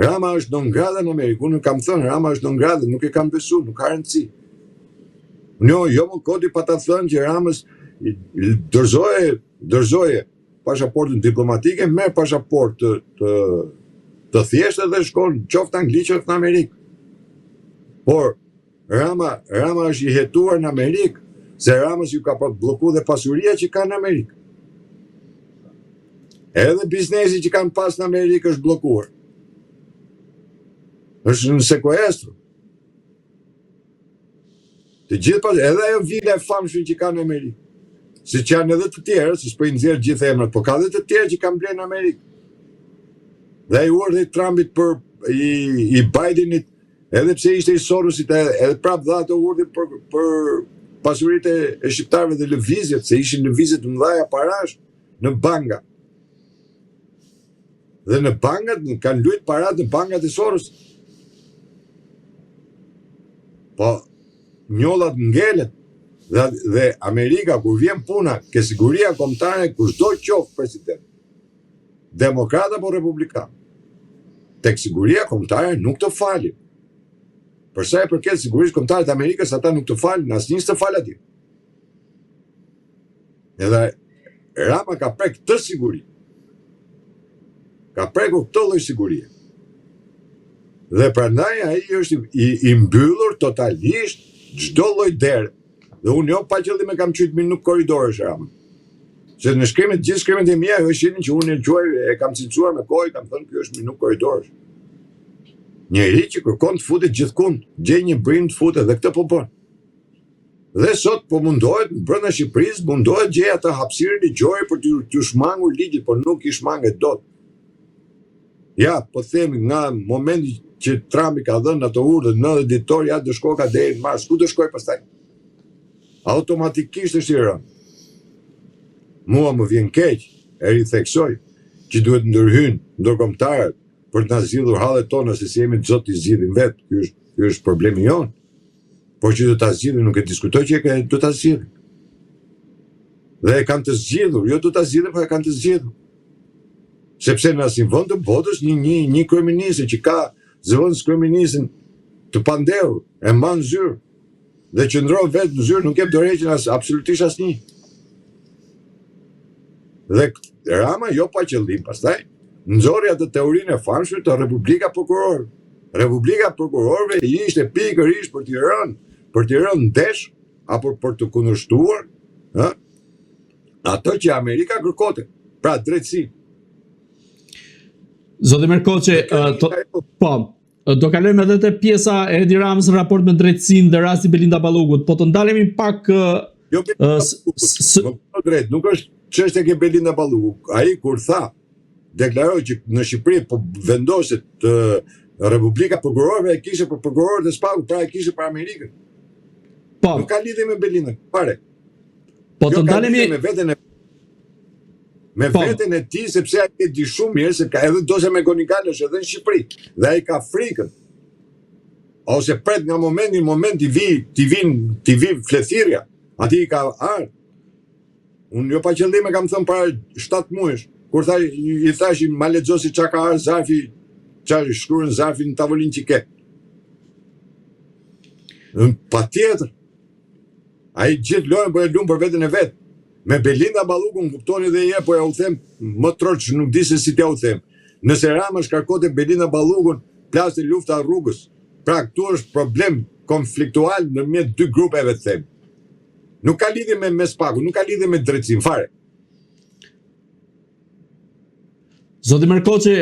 Rama është non grata në Amerikë. Unë kam thënë Rama është non grata, nuk e kam besu, nuk ka rëndësi. Jo më kodi pa ta thënë që Ramës dërzoje pasaportën diplomatike, merr pasaport të thjeshtë dhe shkon qoftë Angli, qoftë në Amerikë. Por Rama është i hetuar në Amerikë, se Ramës ju ka bllokuar dhe pasuria që ka në Amerikë. Edhe biznesi që kanë pas në Amerikë është bllokuar. Është në sekuestro. Të gjithë pas, edhe ajo vila e famshme që ka në Amerikë. Si që janë edhe të tjerë, se s'po i nxjerr gjithë emrat, po ka edhe të tjerë që kanë blerë në Amerikë. Dhe ai urdhri Trumpit i Bidenit, edhe pse ishte i Sorosit, edhe prapë dha ato urdhri për pasuritë e shqiptarëve dhe lëvizjet, se ishin lëvizje të mëdha parash në banka. Dhe në bankat kanë luajtur parat në bankat e Sorosit. Po njollat ngelet. Dhe Amerika, kur vjen puna ke siguria kombëtare, kushdo qoftë president, demokrat apo republikan, tek siguria kombëtare nuk të falin. Për sa i përket sigurisë kombëtare të Amerikës, ata nuk të falin, asnjë të fal atje. Edhe Rama ka prek këtë siguri. Ka prekur këtë lloj sigurie. Dhe prandaj ai është i mbyllur totalisht çdo lloj dere. Dhe unë jo pa qëllim e kam qytë mi nuk koridorësh Rama. Se në shkrimet, gjithë shkrimet e mia, jo shinin që unë e kam cilësuar me kohë, kam thënë kjo është mi nuk koridorësh. Njëri që kërkon të futet gjithkund, gjej një brim të futet dhe këtë po bën. Dhe sot po mundohet brenda Shqipërisë, mundohet gjej atë hapësirë ligjore për t'u shmangur ligjit, por nuk i shmanget dot. Ja, po themi nga momenti që Trumpi ka dhënë ato urdhë 90 ditor, ja do shkoj ka deri në mars, ku do shkoj pastaj? Automatikisht është i rënë. Mua më vjen keq, e ritheksoj, që duhet ndërhyjnë ndërkombëtarët për të na zgjidhur hallet tona se si jemi të zot i zgjidhin vetë. Ky është problemi jon. Por që do ta zgjidhin, nuk e diskutoj që do ta zgjidhin. Dhe e kanë të zgjidhur, jo do ta zgjidhin, por e kanë të zgjidhur. Sepse në asnjë vend të botës një kryeminist që ka zëvendës kryeministin të pandehur, e mban zyrë dhe qëndron vetë në zyrë, nuk jep dorëheqjen absolutisht asnjë. Dhe Rama jo pa qëllim, pastaj nxorri atë teorinë e famshme të Republika Prokurorëve. Republika Prokurorëve ishte pikërisht për t'i rënë ndesh apo për të kundërshtuar ato që Amerika kërkonte, pra drejtësi. Zoti Merkoçi, do kalojmë edhe te pjesa e Edi Ramës në raport me drejtësinë dhe rasti Belinda Ballugut, po të ndalemi pak drejt, nuk është çështja e Belinda Ballugut. Ai kur tha, deklaroi që në Shqipëri po vendoset Republika Prokurorëve, e kishte për prokurorët e SPAK, pra e kishte për Amerikën. Po. Nuk ka lidhje me Belindën, pare. Po të ndalemi me veten e tij, sepse ai e di shumë mirë se ka edhe dosje me Gonikalosh edhe në Shqipëri, dhe ai ka frikën. Ose pret nga momenti në moment t'i vi flethirja, ati i ka ardhur. Unë jo pa qëllim e kam thënë para 7 muajsh, kur i thash ma lexosi çka ka ardhur zarfi, çfarë shkruan zarfi në tavolinë që ke. Patjetër. Ai gjithë lojën po e lum për veten e vet. Me Belinda Ballugun kuptoni dhe një, po ja u them më troç, nuk di se si t'ja u them. Nëse Rama shkarkote Belinda Ballugun, plaste lufta rrugës. Pra këtu është problem konfliktual ndërmjet dy grupeve, të them. Nuk ka lidhje me SPAK-un, nuk ka lidhje me drejtësinë fare. Zoti Merkoçi,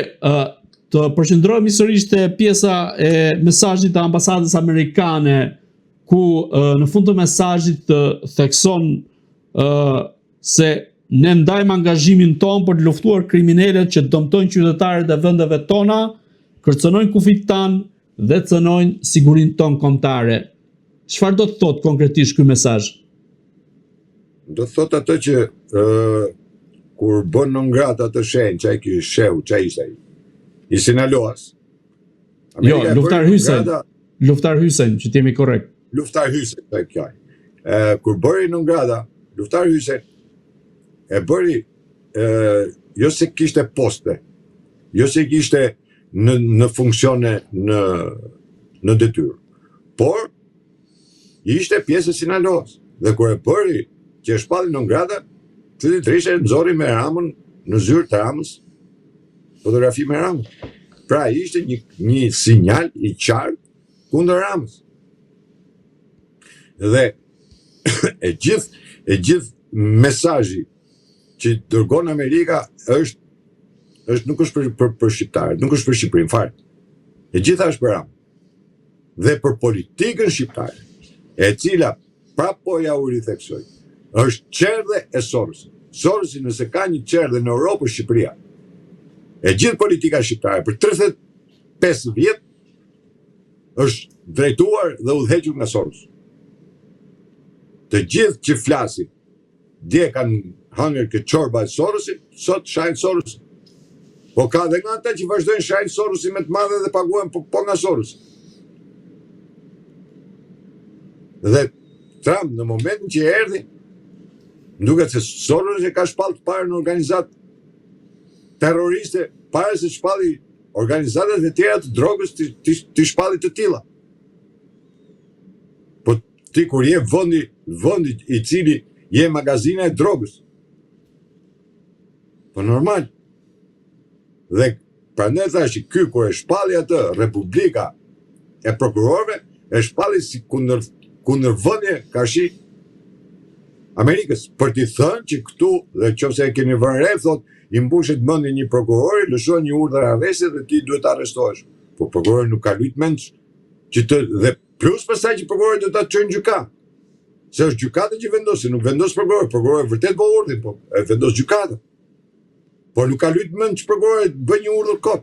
të përqendrohemi sërish te pjesa e mesazhit të ambasadës amerikane, ku në fund të mesazhit thekson se ne ndajmë angazhimin ton për të luftuar kriminalet që dëmtojnë qytetarët e vendeve tona, kërcënojnë kufit tan dhe cënojnë sigurinë tonë kombëtare. Çfarë do të thotë konkretisht ky mesazh? Do të thotë atë që kur bën non grata atë shenjë, çai ky sheu, çai ishte ai. I Sinaloas. Jo, luftar Hysen, që t'jemi korrekt. Luftar Hysen, kjo. Kur bëri non grata, luftar Hysen e bëri jo se kishte poste, jo se kishte në funksione në detyrë, por ishte pjesë e Sinaloas. Dhe kur e bëri që e shpalli non grata, çuditërisht e nxorri me Ramën në zyrë të Ramës, fotografi me Ramën. Pra ishte një sinjal i qartë kundër Ramës. Dhe e gjithë mesazhi që dërgon Amerika nuk është për shqiptarët, nuk është për Shqipërinë fare. E gjitha është për Ramën. Dhe për politikën shqiptare, e cila prapo ja u ritheksoj, është çerdhe e Sorosit. Sorosi nëse ka një çerdhe në Europë, Shqipëria. E gjithë politika shqiptare për 35 vjet është drejtuar dhe udhëhequr nga Soros. Të gjithë që flasin, dje kanë hëngër këtë çorba e Sorosit, sot shajnë Sorosin. Po ka dhe nga ata që vazhdojnë shajnë Sorosin me të madhe dhe paguajnë po nga Sorosi. Dhe Trump në momentin që erdhi, duket se Soros e ka shpallë të parë në organizat terroriste, para se shpalli organizatat e tjera të drogës të shpalli të tilla. Po ti kur je vendi i cili je magazina e drogës. Po normal. Dhe prandaj thash ky kur e shpalli atë Republika e prokurorëve, e shpalli si kundërvënie kashi Amerikës, për t'i thënë që këtu, dhe nëse e keni vënë re, thotë, i mbushet mendja një prokurori, lëshon një urdhër arresti dhe ti duhet arrestohesh. po prokurori nuk ka lujt mend që të dhe plus pastaj që prokurori do ta çojnë gjykat. Se është gjykata që vendos, nuk vendos prokurori. Prokurori vërtet po urdhën, po e vendos gjykata. Por nuk ka lujt mend që prokurori bën një urdhër kot.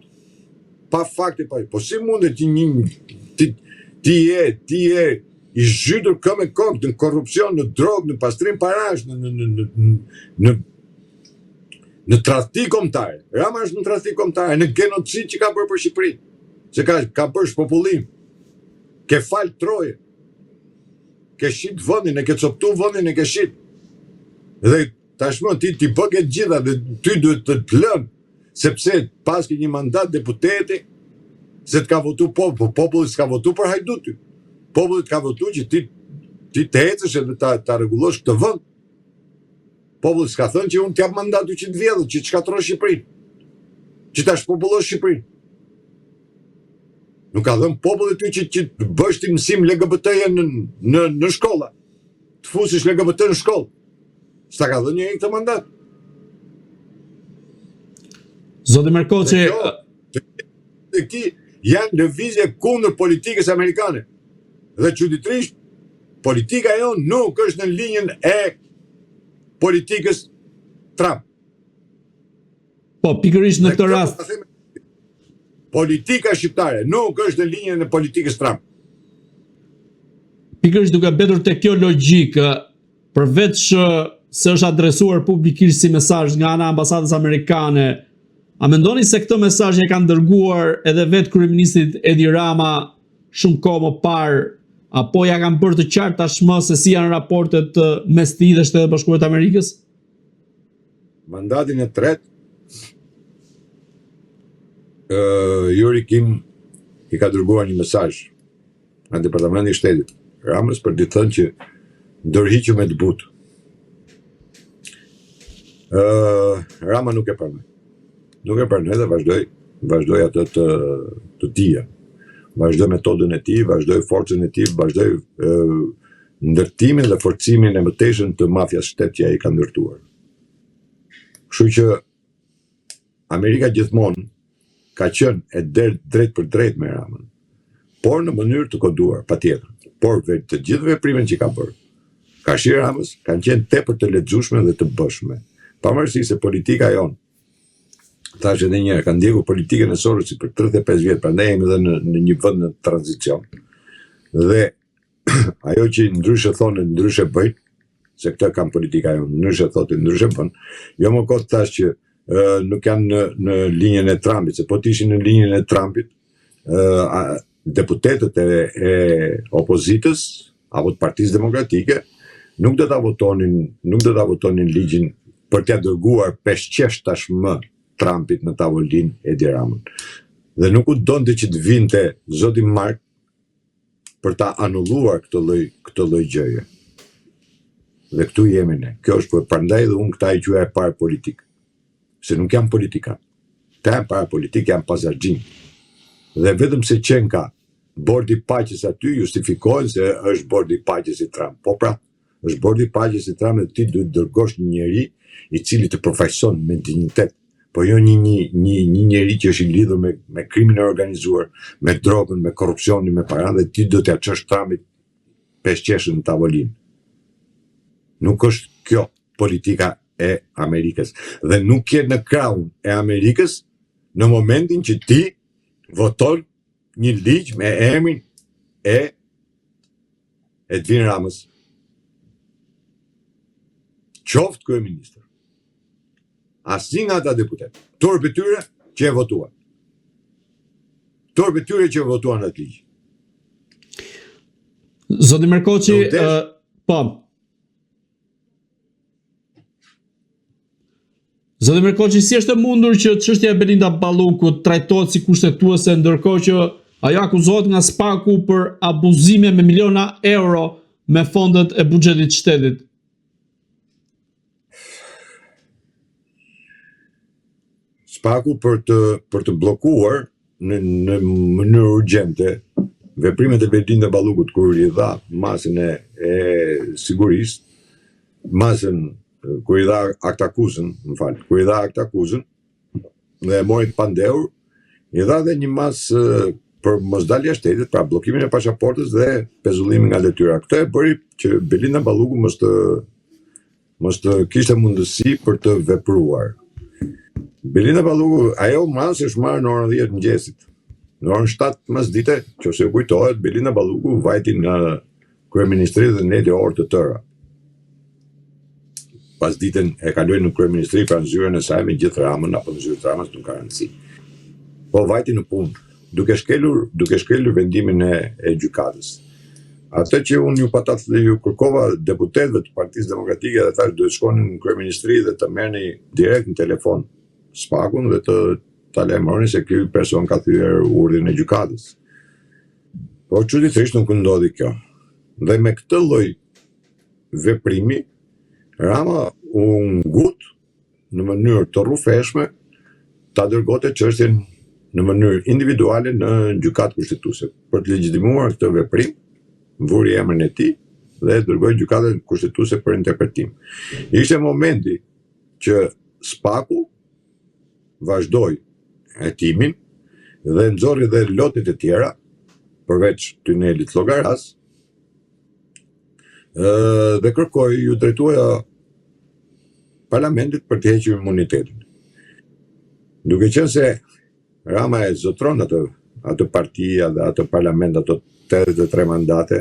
Pa fakte pa. Po si mundet ti je i zhytur këmbë kokë në korrupsion, në drogë, në pastrim parash, në tradhti kombëtar. Rama është në tradhti kombëtar, në genocid që ka bërë për Shqipërinë. Se ka bërë shpopullim. Ke fal troje. Ke shit vendin, e ke coptu vendin, e ke shit. Dhe tashmë ti bë këtë gjitha dhe ty duhet të lënë, sepse pas ke një mandat deputeti, se të ka votu populli s'ka votu për hajdut ty. Populli ka votu që ti të ecësh edhe ta rregullosh këtë vend. Populli s'ka thënë që unë t'jap mandatu që të vjedhë, që të shkatërrosh Shqipërinë. Që ta shpopullosh Shqipërinë. Nuk ka dhënë populli ty që të bësh ti mësim LGBT-je në shkolla. Të fusish LGBT në shkollë. S'ta ka dhënë njëri këtë mandat. Zoti Merkoçi, këti janë lëvizje kundër politikës amerikane. Dhe çuditërisht, politika jonë nuk është në linjën e politikës Trump. po pikërisht në këtë rast, politika shqiptare nuk është në linjën e politikës Trump. pikërisht duke mbetur te kjo logjikë, përveç se është adresuar publikisht si mesazh nga ana e ambasadës amerikane, a mendoni se këtë mesazh e kanë dërguar edhe vetë kryeministrit Edi Rama shumë kohë më parë, apo ja kanë bërë të qartë tashmë se si janë raportet mes tij dhe Shtetet Bashkuara të Amerikës? Mandatin e tretë, Yuri Kim i ka dërguar një mesazh në Departamentin e Shtetit Ramës për të thënë që ndërhiqu me të butë. Rama nuk e pranoi. Nuk e pranoi dhe vazhdoi atë të tija. Vazhdoi metodën e tij, vazhdoi forcën e tij, vazhdoi ndërtimin dhe forcimin e mëtejshëm të mafjas shtet që ai ka ndërtuar. Kështu që Amerika gjithmonë ka qenë e drejt për drejt me Ramën, por në mënyrë të koduar, patjetër. Por të gjithë veprimet që ka bërë, ka shi Ramës, kanë qenë tepër të lexueshme dhe të bëshme. Pavarësisht se politika jonë, thash edhe një herë, ka ndjekur politikën e Sorosit për 35 vjet, prandaj jemi edhe në një vend në tranzicion. Dhe ajo që ndryshe thonë, ndryshe bëjnë, se këtë kanë politika jonë, ndryshe thotë, ndryshe bën. Jo më kot thash që nuk janë në linjën e Trumpit, se po të ishin në linjën e Trumpit, deputetët e opozitës apo të Partisë Demokratike nuk do ta votonin ligjin për t'ia dërguar peshqesh tashmë Trumpit në tavolinë Edi Ramën. Dhe nuk u donte që të vinte zoti Mark për ta anulluar këtë lloj gjëje. Dhe këtu jemi ne. Kjo është për prandaj dhe unë këta i quaj parapolitik. Se nuk janë politikan. Këta janë parapolitik, janë pazarxhin. Dhe vetëm se qenë ka bordi paqes aty, justifikohen se është bordi paqes i Trump. Po pra, është bordi paqes i Trump dhe ti duhet dërgosh një njeri i cili të përfaqëson me dinjitet, po jo një njeri që është i lidhur me krimin e organizuar, me drogën, me korrupsionin, me paranë, dhe ti do t'ia çosh Trumpit peshqeshën në tavolinë. Nuk është kjo politika e Amerikës. Dhe nuk je në krahun e Amerikës në momentin që ti voton një ligj me emrin e Edvin Ramës. Qoftë kryeministër. Asnjë nga ata deputet. Turpë tyre që e votuan. Turpë tyre që e votuan atë ligj. Zoti Merkoçi, po. Zoti Merkoçi, si është e mundur që çështja e Belinda Ballukut trajtohet si kushtetuese, ndërkohë që ajo akuzohet nga Spaku për abuzime me miliona euro me fondet e buxhetit shtetit? Spaku për të bllokuar në mënyrë urgjente veprimet e Belinda Ballukut kur i dha masën e sigurisë, masën kur i dha aktakuzën, kur i dha aktakuzën dhe e mori të pandehur, I dha dhe një mas për mosdalje e shtetit, pra bllokimin e pasaportës dhe pezullimin nga detyra. Këtë e bëri që Belinda Balluku mos të kishte mundësi për të vepruar. Belinda Balluku, ajo mas është marrë në orën 10 mëngjesit. Në orën 7 mesdite, nëse ju kujtohet, Belinda Balluku vajti në kryeministri dhe në 9 orë të tëra. Pas ditën e kaloi në kryeministri pra në zyrën e saj me gjithë Ramën apo në zyrën e Ramës nuk ka rëndësi. Po vajti në punë, duke shkelur vendimin e gjykatës. Atë që unë ju kërkova deputetëve të Partisë Demokratike dhe thash duhet shkonin në kryeministri dhe të merrni direkt në telefon Spakun dhe ta lajmëroni se ky person ka thyer urdhrin e gjykatës. Po çuditërisht nuk ndodhi kjo. Dhe me këtë lloj veprimi Rama u ngut në mënyrë të rrufeshme ta dërgote çështjen në mënyrë individuale në gjykatë kushtetuese. Për të legjitimuar këtë veprim, vuri emrin e tij dhe dërgoi gjykatën kushtetuese për interpretim. Ishte momenti që Spaku vazhdoi hetimin dhe nxorri dhe lotet e tjera, përveç tunelit Llogaras, dhe kërkoi, ju drejtuoja parlamentit për të hequr imunitetin. Duke qenë se Rama e zotron atë partia dhe atë parlament, ato 83 mandate,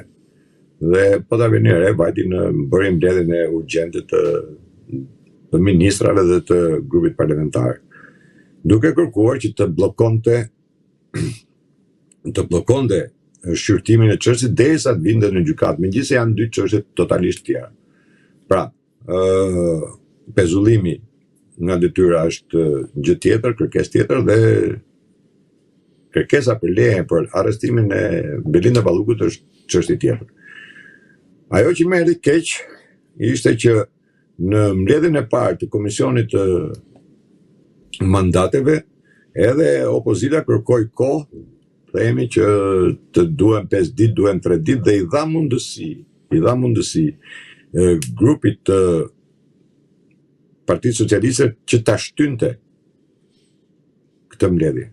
dhe po ta vini re vajti në bërim mbledhjen e urgjente të ministrave dhe të grupit parlamentar. Duke kërkuar që të bllokonte shqyrtimin e çështjes derisa të vinte në gjykatë, megjithëse janë dy çështje totalisht tjera. Pra, pezullimi nga detyra është gjë tjetër, kërkesë tjetër dhe kërkesa për leje për arrestimin e Belinda Ballukut është çështje tjetër. Ajo që më erdhi keq ishte që në mbledhjen e parë të komisionit të mandateve, edhe opozita kërkoi kohë, themi që të duhen 5 ditë, duhen 3 ditë dhe i dha mundësi grupit të Partisë Socialiste që ta shtynte këtë mbledhje.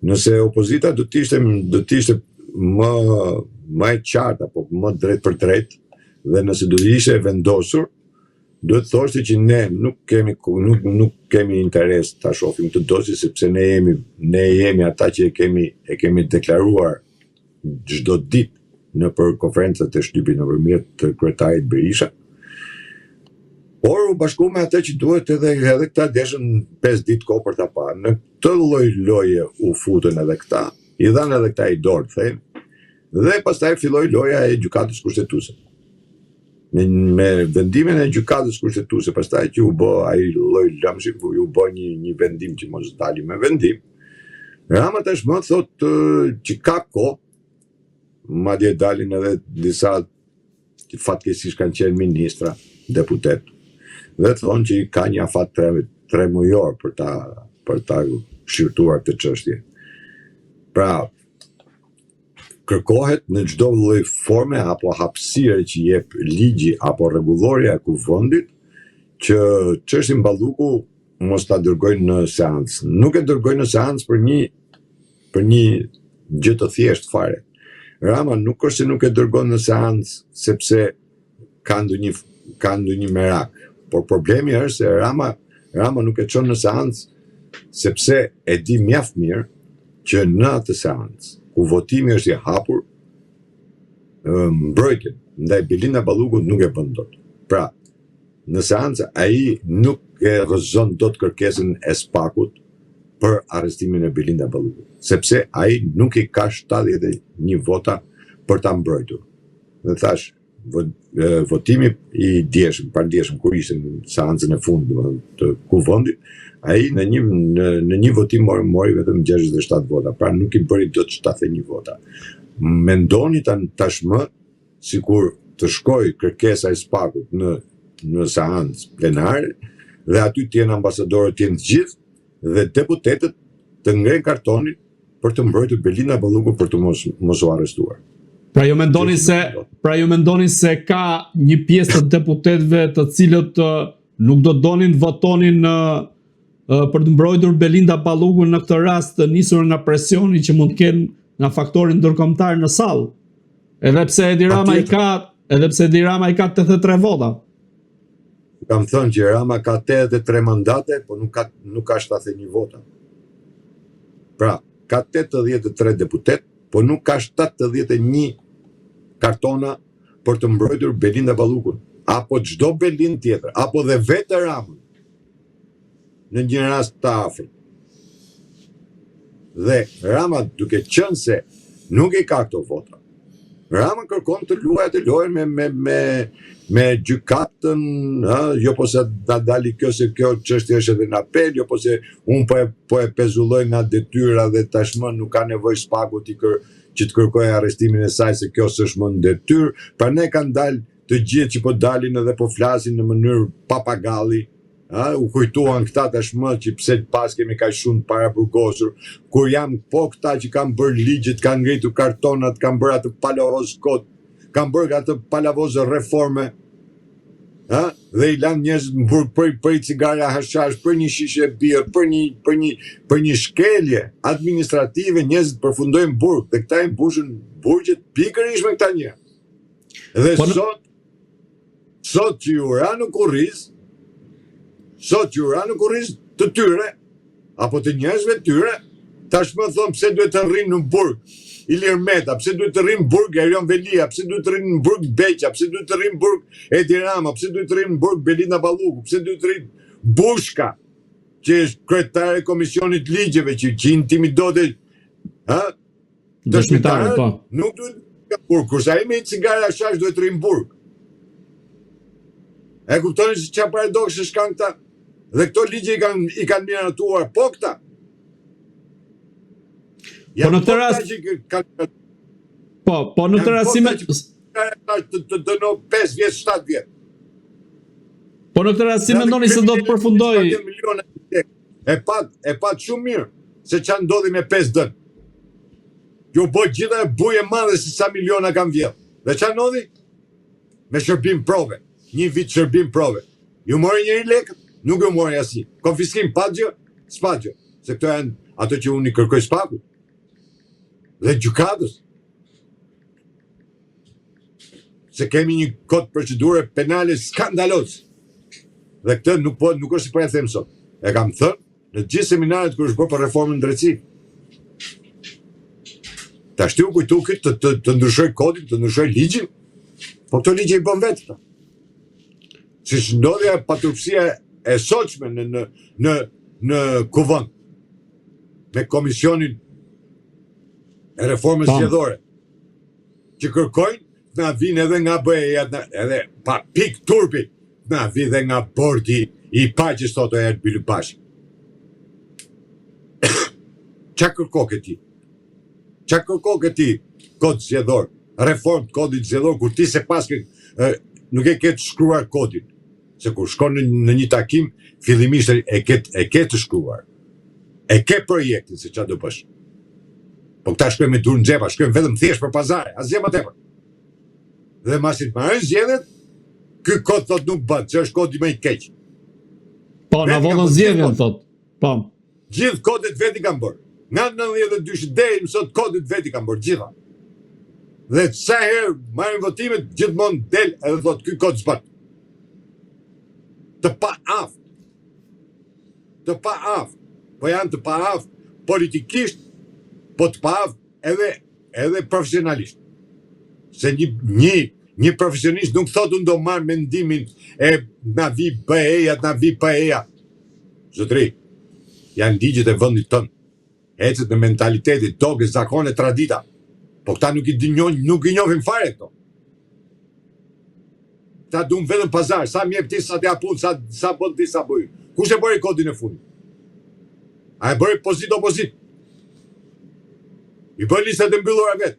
Nëse opozita do të ishte më e qartë apo më drejt për drejt dhe nëse do të ishte vendosur, do të thoshte që ne nuk kemi interes ta shohim këtë dosje sepse ne jemi ata që e kemi deklaruar çdo ditë nëpër konferencat e shtypit nëpërmjet kryetarit Berisha. Por u bashku me atë që duhet edhe këta deshën 5 ditë kohë për ta parë. Në këtë lloj loje u futën edhe këta, i dhanë edhe këta i dorë, themi, dhe pastaj filloi loja e gjykatës kushtetuese. Me vendimin e gjykatës kushtetuese, pastaj që u bë ai lloj lëmshi, ku u bë një vendim që mos dali me vendim. Rama tashmë thotë që ka kohë, madje dalin edhe disa që fatkeqësisht kanë qenë ministra, deputet, dhe thonë që ka një afat 3 mujor për ta shqyrtuar këtë çështje. Pra, kërkohet në çdo lloj forme apo hapësire që jep ligji apo rregullorja e kuvendit që çështjen Balluku mos ta dërgojnë në seancë. Nuk e dërgojnë në seancë për një gjë të thjeshtë fare. Rama nuk është se nuk e dërgon në seancë sepse ka ndonjë merak, por problemi është se Rama nuk e çon në seancë sepse e di mjaft mirë që në atë seancë ku votimi është i hapur, mbrojtjen ndaj Belinda Ballukut nuk e bën dot. Pra, në seancë ai nuk e rrëzon dot kërkesën e Spakut për arrestimin e Belinda Ballukut, sepse ai nuk i ka 71 vota për ta mbrojtur. Dhe thash, votimi i djeshëm, pardjeshëm, kur ishte në seancën e fundit të kuvendit, ai në një votim mori vetëm 67 vota, pra nuk i bëri dot 71 vota. Mendoni tashmë sikur të shkoj kërkesa e Spakut në seancë plenare dhe aty të jenë ambasadorët, të jenë të gjithë dhe deputetët të ngrenë kartonin për të mbrojtur Belinda Ballukut për të mos u arrestuar. Pra ju mendoni se ka një pjesë të deputetëve të cilët nuk do donin votonin për të mbrojtur Belinda Ballugun në këtë rast të nisur nga presioni që mund të kenë nga faktori ndërkombëtar në sallë. Edhe pse Edi Rama i ka 83 vota. Kam thënë që Rama ka 83 mandate, po nuk ka 71 vota. Pra, ka 83 deputet, po nuk ka 71 kartona për të mbrojtur Belinda Ballugun, apo çdo Belin tjetër, apo dhe vetë Ramën, në një rast të afërt. Dhe Rama, duke qenë se nuk i ka këto vota, Rama kërkon të luajë të lojën me gjykatën, jo po se na dali kjo se kjo çështje është edhe në apel, jo po se unë po e pezulloj nga detyra dhe tashmë nuk ka nevojë spaku që të kërkoj arrestimin e saj se kjo s'është më në detyrë. Prandaj kanë dalë të gjithë që po dalin edhe po flasin në mënyrë papagalli. U kujtuan këta tashmë që pse pas kemi kaq shumë para burgosur, kur jam po këta që kanë bërë ligjet, kanë ngritur kartonat, kanë bërë atë palavoz kod, kanë bërë atë palavoz reforme, dhe i lanë njerëzit në burg për i cigara hashash, për një shishe birë, për një shkelje administrative, njerëzit përfundojnë burg, dhe këta i mbushën burgjet pikërisht me këta njerëz. Dhe sot që ura në kurriz të tyre, apo të njerëzve tyre, tashmë thonë pse duhet të rrinë në burg Ilir Meta, pse duhet të rrinë në burg Erion Velia, pse duhet të rrinë në burg Beqa, pse duhet të rrinë në burg Edi Rama, pse duhet të rrinë në burg Belinda Ballugu, pse duhet të rrinë Bushka, që është kryetare e komisionit ligjeve, që intimidote dëshmitarët, nuk duhet të burg, kurse ai me cigara shash duhet të rrinë në burg. E kuptoni se çfarë paradoksi kanë këta? Dhe këto ligje i kanë miratuar po këta. Po në këtë rast Po në këtë rast të dëno 5 vjet, 7 vjet. Po në këtë rast si mendoni se do të përfundoj? E pat shumë mirë se çfarë ndodhi me 5 dën. Ju bë gjithë e buje madhe se sa miliona kanë vjedh. Dhe çfarë ndodhi? Me shërbim prove. Një vit shërbim prove. Ju mori njëri lekët? Nuk ju mori asnjë. Konfiskim pa gjë? S'pa gjë. Se këto janë ato që unë i kërkoj spakut. Dhe gjykatës. Se kemi një kod procedure penale skandaloz. Dhe këtë nuk është po e them sot. E kam thënë në gjithë seminaret kur është bërë për reformën drejtësi. Tashti u kujtu këtë të ndryshoj kodin, të ndryshoj ligjin, po këto ligje i bën vetë. Si ndodhja paturpsia e sotshme në kuvend me komisionin e reformës zgjedhore, që kërkojnë na vinë edhe nga BE-ja, edhe pa pik turpi, na vinë edhe nga bordi i paqes thotë Erbil Bashi. Çka kërko këti? Çka kërko këti kod zgjedhor, reformë kodit zgjedhor, kur ti se pas nuk e ke të shkruar kodin. Se kur shkon në një takim, fillimisht e ke të shkruar. E ke projektin se çfarë do bësh. Po këta shkojnë me dur në xhepa, shkojnë vetëm thjesht për pazare, asgjë më tepër. Dhe masi të marrën zgjedhjet, ky kod thot nuk bën, që është kodi më i keq. Po, na vonë zgjedhjen thot. Po. Gjithë kodet veti kanë bërë. Nga 92 deri më sot kodet veti kanë bërë gjitha. Dhe sa herë marrin votimet, gjithmonë del edhe thot ky kod s'bën. Të pa aftë. Po janë të pa aftë politikisht, po të pa aftë edhe profesionalisht. Se një profesionist nuk thot unë do marrë mendimin e na vi BE-ja, na vi PE-ja. Zotëri, janë ligjet e vendit tonë. Ecet në mentalitetit, toke, zakone, tradita. Po këta nuk i njohin fare këto. Ta duam vetëm pazar, sa më jep ti sa t'ja punë, sa bën ti sa bëj. Kush e bëri kodin e fundit? A e bëri opozit? I bëri listat e mbyllura vet.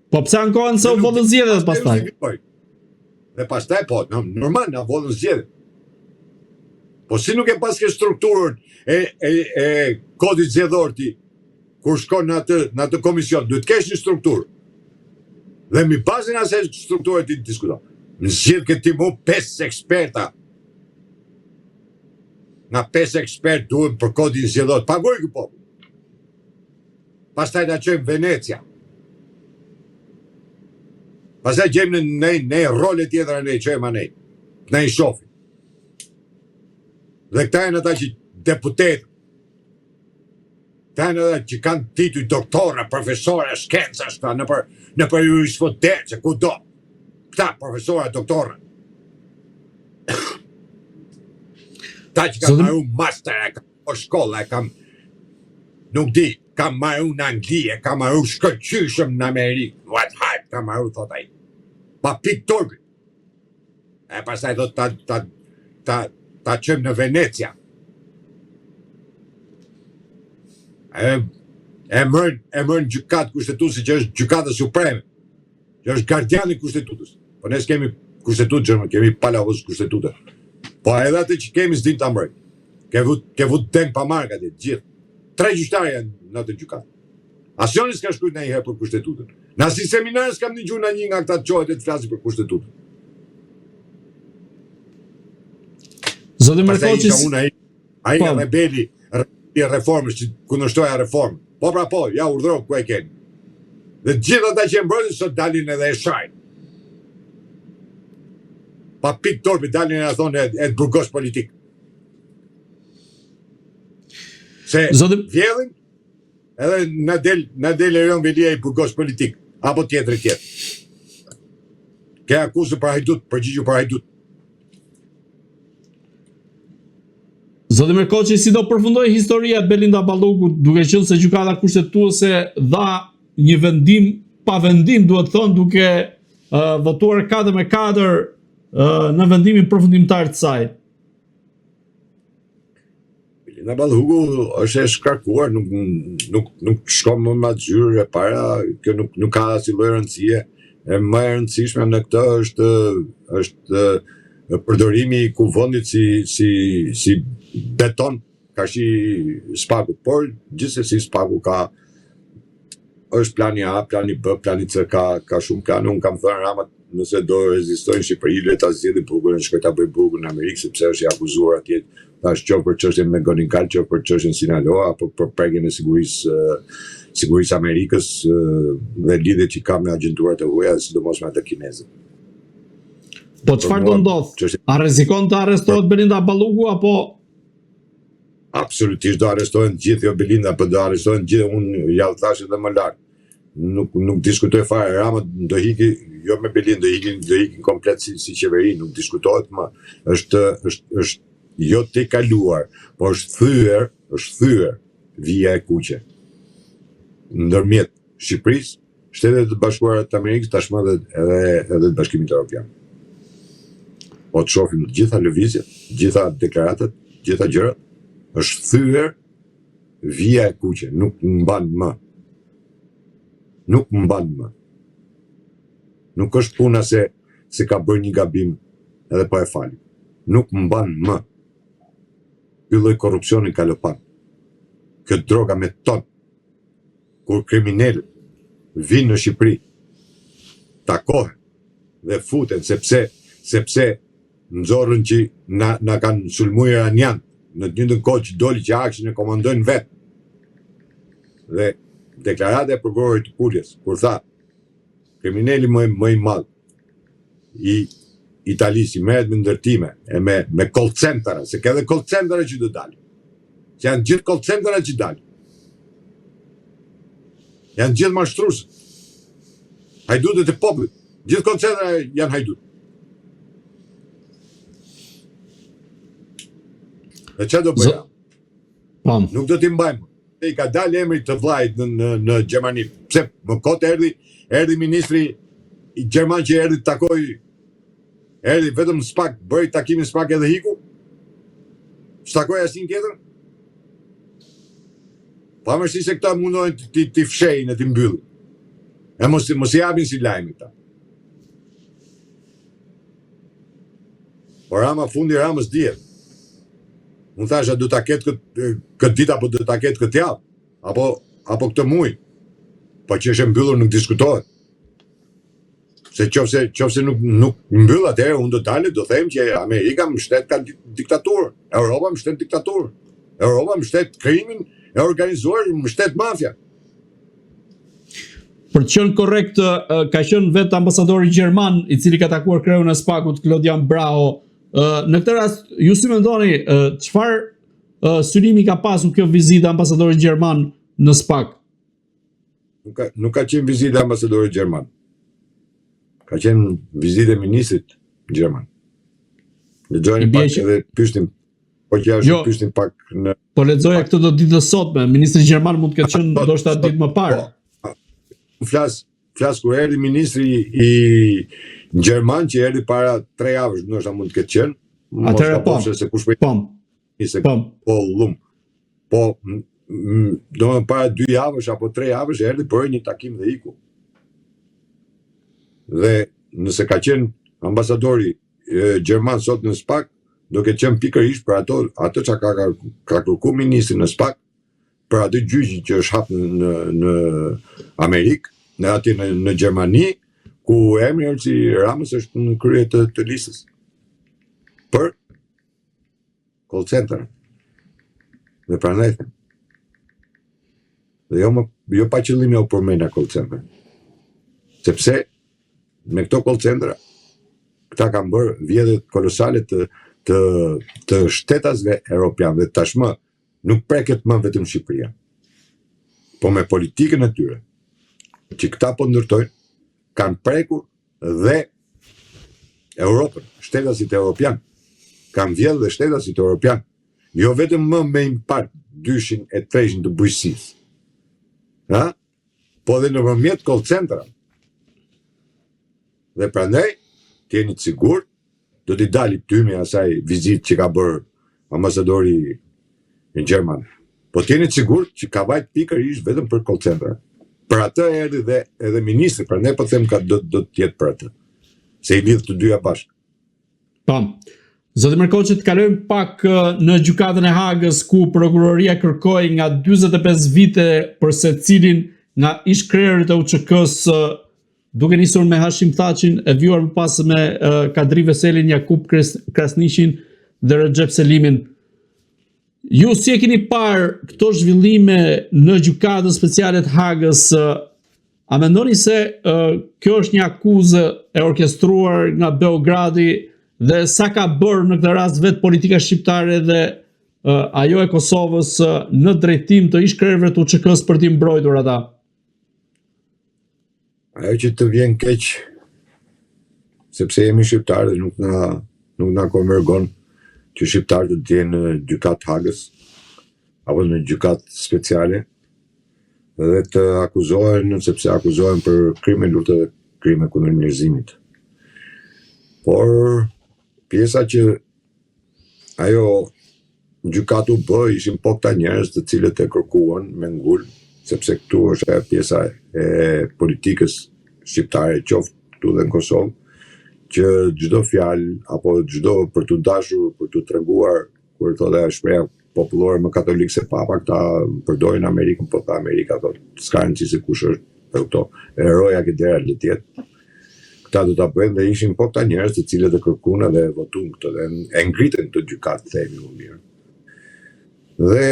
Po pse ankohen se u vollën zgjedhjet pastaj? Dhe pastaj po, normal na vollën zgjedhjet. Po si nuk e paske strukturën e kodit zgjedhor ti, kur shkon në atë komision, duhet kesh një strukturë. Dhe mi bazën asaj strukture ti diskuton. Në zgjedh këti mu 5 eksperta. nga 5 ekspert duhet për kodin zgjedhor. Paguaj ky popull. Pastaj na çojmë Venecia. Pastaj gjejmë në role tjetër ne çojmë ne. Ne i shohim. Dhe këta janë ata që deputet. Këta janë ata që kanë titull doktora, profesora, shkencash, në për jurisprudencë, kudo. Këta profesora, doktora. Ta që kam marru master, kam po shkolla, kam nuk di, kam marru në Angli, kam marru shkëlqyshëm në Amerikë, what hype kam marru, thot ai. Pa pik turbi. E pastaj do ta qëmë në Venecia. E mërën gjykatë kushtetuesi që është gjykata supreme, që është gardiani kushtetutës. Po ne s'kemi kushtetutë gjërmë, kemi palavos kushtetutës. Po edhe atë që kemi s'dim ta mërën. Ke vut deng pa marka të gjithë. 3 gjyqtarë janë në atë gjykatë. Asjoni s'ka shkruajt ndonjëherë për kushtetutën. Në asnjë seminar s'kam dëgjuar në një nga këta të qohet e të flasin për kushtetutën. Zoti Markoçi, ai nga rebeli i reformës që kundërshtoja reformën. Po pra po, ja urdhëroi ku e keni. Dhe gjithë ata që e mbrojnë sot dalin edhe e shajnë. Pa pik torpi dalin e thonë e të burgos politik. Se vjedhin, edhe në del Erion Velia i burgos politik, apo tjetër. Ke akuzë për hajdut, përgjigju për hajdut. Zoti Markoçi, si do përfundoj historia e Belinda Ballukut, duke qenë se gjykata kushtetuese dha një vendim pa vendim, duhet thonë, duke votuar 4-4 në vendimin përfundimtar të saj. Belinda Balluku është e shkarkuar, nuk shkon më ma gjyrë e para, kjo nuk ka asnjë lloj rëndësie. E më e rëndësishme në këtë është përdorimi i kuvendit si beton, ka shi spaku, por gjithsesi spaku është plani A, plani B, plani C, ka shumë plane. Unë kam thënë Rama, nëse do rezistojnë Shqipëri, le ta zgjidhë burgun, shkoj ta bëj burgun në Amerikë, sepse është i akuzuar atje, tash qoftë për çështjen me Goningal, qoftë për çështjen Sinaloa, apo për prekjen e sigurisë Amerikës dhe lidhjet që ka me agjenturat e huaja, sidomos me ato kineze. Po çfarë do ndodh? A rrezikon të arrestohet Belinda Balluku apo? Absolutisht do arrestohen gjithë, jo Belinda, po do arrestohen gjithë, unë ja u thash edhe më lart. Nuk diskutoj fare, Rama do hiki, jo me Belinda, do hikin komplet si qeveri, nuk diskutohet më. Është jo të kaluar, po është thyer vija e kuqe. Ndërmjet Shqipërisë, Shtetet e Bashkuara të Amerikës, tashmë edhe të Bashkimit Evropian. Po të shohim të gjitha lëvizjet, gjitha deklaratat, gjitha gjërat, është thyer vija e kuqe, nuk mban më. Nuk mban më. Nuk është puna se ka bërë një gabim edhe po e fali. Nuk mban më. Ky lloj korrupsioni ka lopan. Kjo droga me ton. Kur kriminalët vinë në Shqipëri, takohen dhe futen sepse nxorrën që na kanë sulmuar iranian në të njëjtën kohë që doli që akshin e komandojnë vetë. Dhe deklarata e prokurorit të Pulës, kur tha kriminali më i madh i Italisë merret me ndërtime e me call centera, se ka edhe call centera që do dalin. Që janë gjithë call centera që dalin. Janë gjithë mashtrusë. Hajdutët e popullit. Gjithë call centera janë hajdut. Dhe që do bëja? Nuk do t'i mbajmë. I ka dalë emri të vllajt në Gjermani. Pse më kote erdhi ministri i Gjerman që erdhi të takoj, erdhi vetëm spak, bëri takimin spak edhe hiku? S'takoj asnjë tjetër? Pavarësisht se këta mundohen t'i fshejnë e t'i mbyllin. E mos i japin si lajmi këta. Por Rama, fundi Ramës dihet. Unë thasha do ta ketë këtë ditë apo do ta ketë këtë javë, apo këtë muaj. Po që është mbyllur nuk diskutohet. Se qofse nuk mbyll atëherë, unë do dalë, do them që Amerika më shtet ka diktaturë, Europa më shtet diktaturë, Europa më shtet krimin e organizuar, më shtet mafia. Për të qenë korrekt, ka qenë vetë ambasadori gjerman i cili ka takuar kreun e SPAK-ut, Claudian Braho. Në këtë rast, ju si mendoni, çfarë synimi ka pasur kjo vizitë ambasadorit gjerman në SPAK? Nuk ka qenë vizitë ambasadorit gjerman. Ka qenë vizitë e ministrit gjerman. Lexojeni pak edhe pyestin, po që është pyestin pak në. Po lexoja këtë do ditë të sotme, ministri gjerman mund të ketë qenë ndoshta ditë më parë. Flas kur erdhi ministri i gjerman që erdhi para 3 javësh, ndoshta mund të ketë qenë. Atëherë po. Se kush po llum. Po domethënë para 2 javësh apo 3 javësh erdhi për një takim dhe iku. Dhe nëse ka qenë ambasadori gjerman sot në SPAK, do ketë qenë pikërisht për ato që ka kërkuar ministri në SPAK, për atë gjyqin që është hap në Amerikë, në Gjermani, ku emri Elçi Ramës është në krye të listës. Për call center. Dhe prandaj them. Dhe jo pa qëllim u përmenda call center. Sepse me këto call centera, këta kanë bërë vjedhjet kolosale të shtetasve europian dhe tashmë nuk preket më vetëm Shqipëria, po me politikën e tyre, që këta po ndërtojnë, kanë prekur dhe Europën, shtetasit europian, kanë vjedhë dhe shtetasit europian, jo vetëm më me impakt 2-shin e 3-shin të bujqësisë, po dhe në përmjet call centera. Dhe prandaj, t'jeni të sigurt, do t'i dali tymi asaj vizit që ka bërë ambasadori në Gjerman. Po t'jeni të sigurt që ka vajt pikërisht vetëm për call center. Për atë erdhi dhe edhe ministri, prandaj po them do të jetë për atë. Se i lidh të dyja bashkë. Pam. Zoti Mërkoçi, të kalojmë pak në gjykatën e Hagës, ku prokuroria kërkoi nga 45 vite për secilin nga ish-krerët e UÇK-s, duke nisur me Hashim Thaçin, e vjuar më pas me Kadri Veselin, Jakub Krasnishin dhe Recep Selimin. Ju si e keni parë këto zhvillime në gjykatën speciale të Hagës? A mendoni se kjo është një akuzë e orkestruar nga Beogradi dhe sa ka bërë në këtë rast vetë politika shqiptare dhe ajo e Kosovës në drejtim të ish-krerëve të UÇK-s për t'i mbrojtur ata? Ajo që të vjen keq, sepse jemi shqiptarë dhe nuk na konvergon që shqiptarët të jenë në gjykatë Hagës apo në gjykatë speciale dhe të akuzohen, sepse akuzohen për krime lufte dhe krime kundër njerëzimit. Por pjesa që ajo gjykatë u bë ishin po këta njerëz të cilët e kërkuan me ngul, sepse këtu është pjesa e politikës shqiptare, qoftë këtu dhe në Kosovë, që çdo fjalë apo çdo për të dashur, për të treguar, kur thotë shpreha popullore më katolik se papa, këta përdorin Amerikën, po ta Amerika thotë, s'ka rëndësi se kush është, këto heroja që dera le të jetë. Këta do ta bëjnë dhe ishin po këta njerëz të cilët e kërkuan dhe votuan këtë dhe e ngritën të gjykatë, themi më mirë. Dhe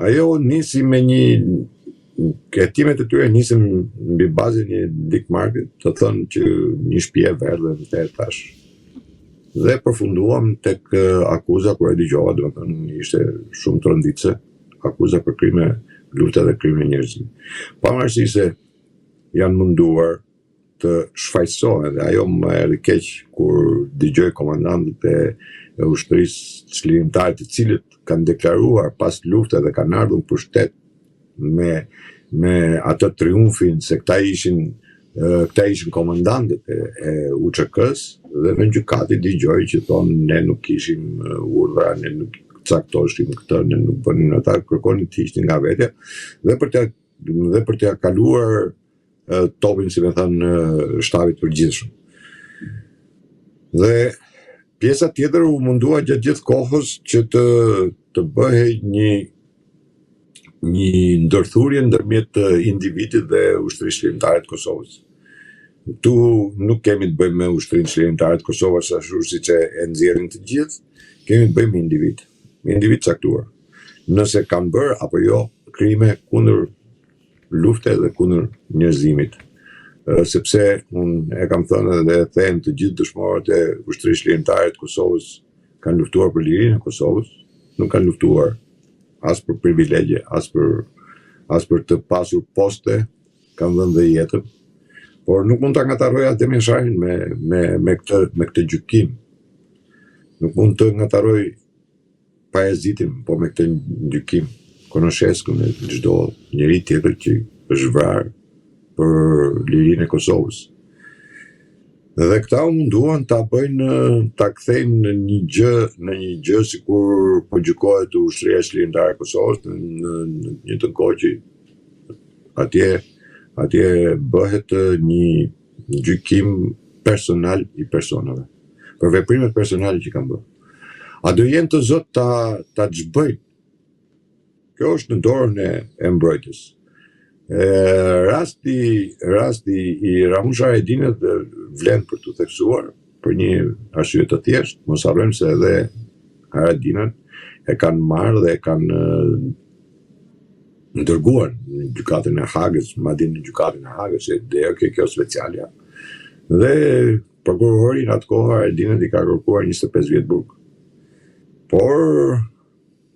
ajo nisi me një kërtimet e tyre nisën mbi bazën e Dick Martit, të thënë që një shtëpi e verdhë dhe tash. Dhe përfunduam tek akuza kur e dëgjova, domethënë ishte shumë tronditse, akuza për krime lufte dhe krime njerëzimi. Pavarësisht se janë munduar të shfaqsohen dhe ajo më erdhi keq kur dëgjoj komandantët e ushtrisë çlirimtare të cilët kanë deklaruar pas lufte dhe kanë ardhur për shtet me atë triumfin se këta ishin komandantët e UÇK-s dhe në gjykatë dëgjoj që thonë ne nuk kishim urdhra, ne nuk caktoshim këtë, ne nuk bënim, ata kërkonin të hiqnin nga vetja dhe për t'ia kaluar topin, si me thënë, shtabit përgjithshëm. Dhe pjesa tjetër u mundua gjatë gjithë kohës që të bëhej një ndërthurje ndërmjet individit dhe ushtrisë shqiptare të Kosovës. Tu nuk kemi të bëjmë me ushtrinë qlirimtare të Kosovës ashtu siç e nxjerrin të gjithë, kemi të bëjmë me individ caktuar. Nëse kanë bërë apo jo krime kundër lufte dhe kundër njerëzimit. Sepse unë e kam thënë dhe e them, të gjithë dëshmorët e ushtrisë qlirimtare të Kosovës kanë luftuar për lirinë e Kosovës, nuk kanë luftuar as për privilegje, as për të pasur poste, kanë dhënë dhe jetën. Por nuk mund ta ngataroj atë Demesharin me këtë gjykim. Nuk mund të ngataroj Pajazitin, po me këtë gjykim, Konosheskun e çdo njeri tjetër që është vrarë për lirinë e Kosovës. Dhe këta u munduan ta bëjnë, ta kthejnë në një gjë sikur po gjykohet ushtria qlirimtare e Kosovës në një të kohë që atje bëhet një gjykim personal i personave, për veprimet personale që kanë bërë. A do jenë të zot ta xhbëjnë? Kjo është në dorën e mbrojtjes. Rasti i Ramush Haradinit vlen për të theksuar për një arsye të thjeshtë. Mos harrojmë se edhe Haradinat e kanë marrë dhe e kanë ndërguar në gjykatën e Hagës, madje në gjykatën e Hagës, dhe kjo specialja. Dhe prokurori në atë kohë Haradinit i ka kërkuar 25 vjet burg. Por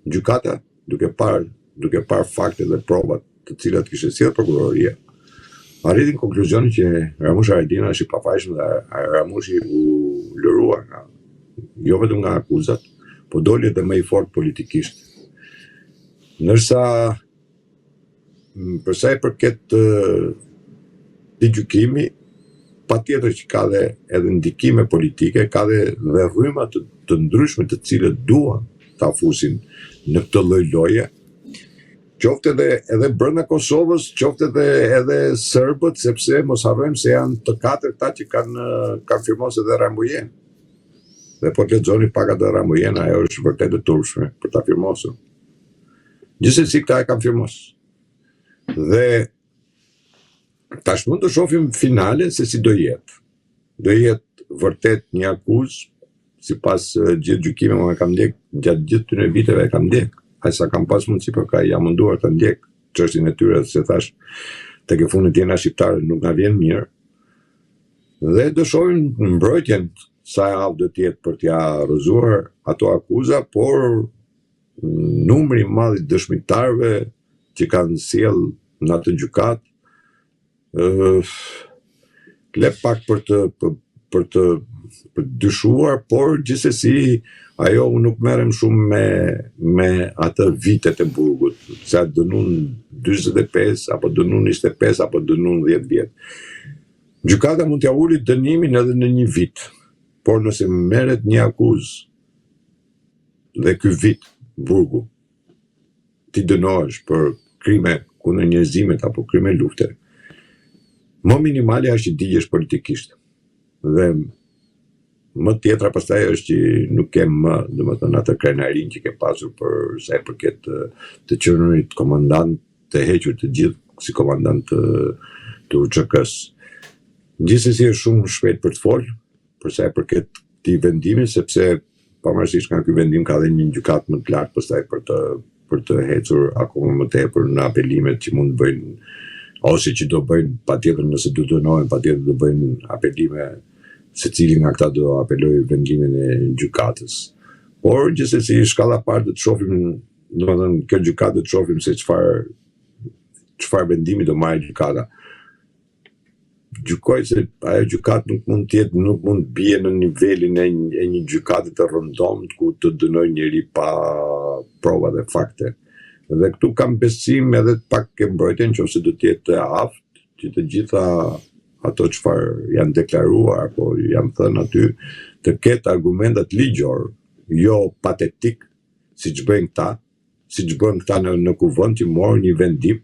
gjykata, duke parë fakte dhe provat të cilat kishte sjellë prokuroria, arriti në konkluzionin që Ramush Haradina është i pafajshëm dhe Ramushi u lërua jo vetëm nga akuzat, po doli edhe më i fortë politikisht. Ndërsa për sa i përket këtij gjykimi, patjetër që ka dhe edhe ndikime politike, ka dhe rryma të ndryshme të cilët duan ta fusin në këtë lloj loje, qoftë edhe brenda Kosovës, qoftë edhe serbët, sepse mos harrojmë se janë të katërta që kanë firmosur edhe Rambujen. Dhe po të lexoni pak atë Rambujen, ajo është vërtet e turpshme për ta firmosur. Gjithsesi këta e kanë firmosur. Dhe tash mund të shohim finale se si do jetë. Do jetë vërtet një akuzë, sipas gjithë gjykimeve që kam ndjek, gjatë gjithë këtyre viteve e kam ndjek. Ai sa kam pas mundësi për ka jam munduar të ndjek çështjen e tyre, se thash tek e fundit jena shqiptarë nuk na vjen mirë. Dhe do shohim mbrojtjen sa javë do të jetë për t'ia rrëzuar ato akuza, por numri i madh i dëshmitarëve që kanë sjell në atë gjykatë le pak për të dyshuar, por gjithsesi ajo unë nuk merrem shumë me atë vitet e burgut, se atë dënun 45 apo dënun 25 apo dënun 10 vjet. Gjykata mund t'ia uli dënimin edhe në 1 vit, por nëse merret një akuzë dhe ky vit burgu ti dënohesh për krime kundër njerëzimit apo krime lufte, më minimale është që digjesh politikisht. Dhe më tjetra pastaj është që nuk kem më, domethënë atë krenarin që ke pasur për sa i përket të qenurit komandant të hequr të gjithë si komandant të UÇK-s. Gjithsesi është shumë shpejt për të folë për sa i përket këtij vendimi, sepse pavarësisht nga ky vendim ka dhe një gjykatë më të lartë pastaj për të hecur akoma më tepër në apelimet që mund të bëjnë, ose që do bëjnë patjetër nëse do dënohen, patjetër do bëjnë apelime, secili nga këta do apelojë vendimin e gjykatës. Por gjithsesi shkalla parë do të shohim, domethënë kjo gjykatë do të shohim se çfarë vendimi do marrë gjykata. Gjykoj se ajo gjykatë nuk mund të bie në nivelin e një gjykate të rëndomt ku të dënoj njëri pa prova dhe fakte. Dhe këtu kam besim edhe pak ke mbrojtjen nëse do të jetë aftë që të gjitha ato çfarë janë deklaruar apo janë thënë aty të ketë argumentat ligjor, jo patetik, siç bëjnë këta në kuvend që morën një vendim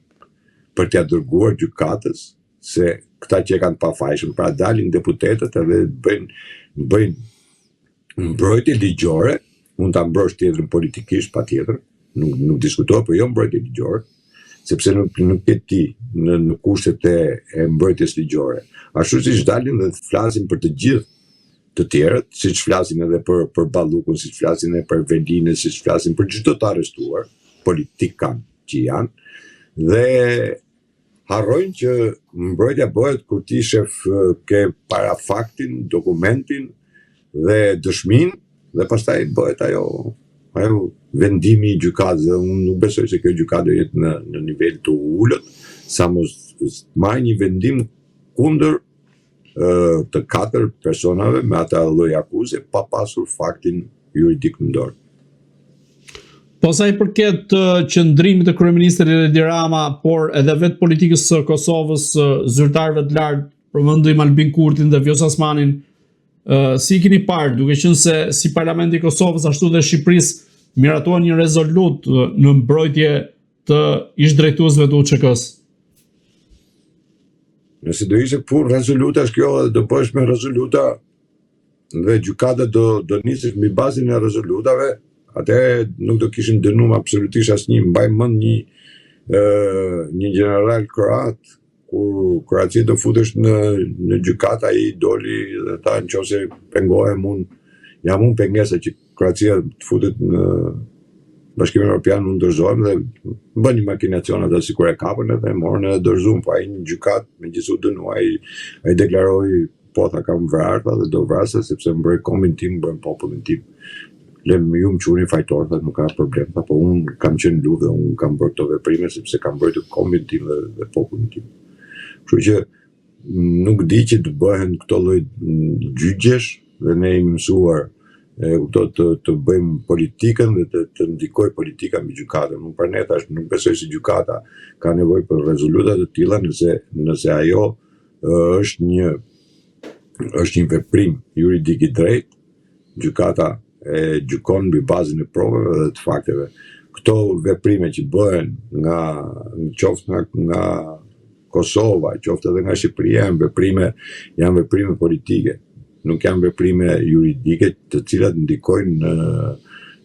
për t'ia dërguar gjykatës, se këta që e kanë pafajshëm, pra dalin deputetët edhe bëjnë mbrojtje ligjore, mund ta mbrosh tjetrën politikisht patjetër, nuk diskutohet, por jo mbrojtje ligjore, sepse nuk ke ti në kushtet e mbrojtjes ligjore. Ashtu siç dalin dhe flasin për të gjithë të tjerët, siç flasin edhe për Ballukun, siç flasin edhe për Velinën, siç flasin për çdo të arrestuar politikan që janë, dhe harrojnë që mbrojtja bëhet kur ti shef ke para faktin, dokumentin dhe dëshmin, dhe pastaj bëhet ajo vendimi i gjykatës. Unë nuk besoj se kjo gjykatë do jetë në nivel të ulët, sa mos marrë një vendim kundër të 4 personave me ata lloj akuse pa pasur faktin juridik në dorë. Po sa i përket qëndrimit të kryeministrit Edi Rama, por edhe vetë politikës së Kosovës, zyrtarëve të lartë, përmendim Albin Kurtin dhe Vjosa Osmanin, si i keni parë, duke qenë se si Parlamenti i Kosovës ashtu dhe Shqipërisë miratuan një rezolut në mbrojtje të ish-drejtuesve të UÇK-s? Nëse do ishte pur rezolutash kjo, do bësh me rezoluta dhe gjykata do nisesh mbi bazën e rezolutave, atëherë nuk do kishim dënuar absolutisht asnjë. Mbaj mend një general kroat, kur Kroacia do futesh në gjykat, ai doli dhe tha nëse pengohem jam unë pengesa që Kroacia të futet në Bashkimin Evropian, unë dorëzohem dhe bën një makinacion atë sikur e kapën edhe morën edhe dorëzuan, po ai në gjykat megjithëse u dënua, ai deklaroi po tha kam vrarë dhe do vrasë sepse mbroj kombin tim, mbroj popullin tim. Ju më qunin fajtor, tha nuk ka problem, tha po unë kam qenë në luftë dhe unë kam bërë këto veprime sepse kam mbrojtur kombin tim dhe popullin tim. Kështu që nuk di që të bëhen këto lloj gjyqjesh dhe ne jemi mësuar të bëjmë politikën dhe të ndikoj politika mbi gjykatën. Unë për ne tash nuk besoj se gjykata ka nevojë për rezoluta të tilla nëse ajo është një veprim juridik i drejtë, gjykata e gjykon mbi bazën e provave dhe të fakteve. Këto veprime që bëhen qoftë nga Kosova, qoftë edhe nga Shqipëria, janë veprime politike. Nuk janë veprime juridike të cilat ndikojnë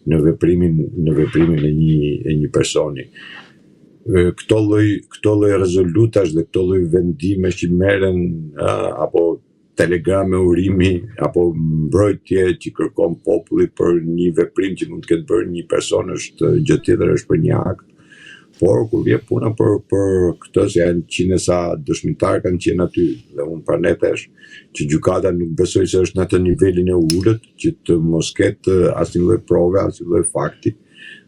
në veprimin e një personi. Këto lloj rezolutash dhe këto lloj vendime që merren apo telegrame urimi apo mbrojtje që kërkon populli për një veprim që mund të ketë bërë një person është gjë tjetër, është për një akt. Por kur vjen puna për këtë, se janë 100 sa dëshmitar kanë qenë aty dhe unë pranetesh që gjykata nuk besoj se është në atë nivelin e ulët që të mos ketë asnjë lloj prove, asnjë lloj fakti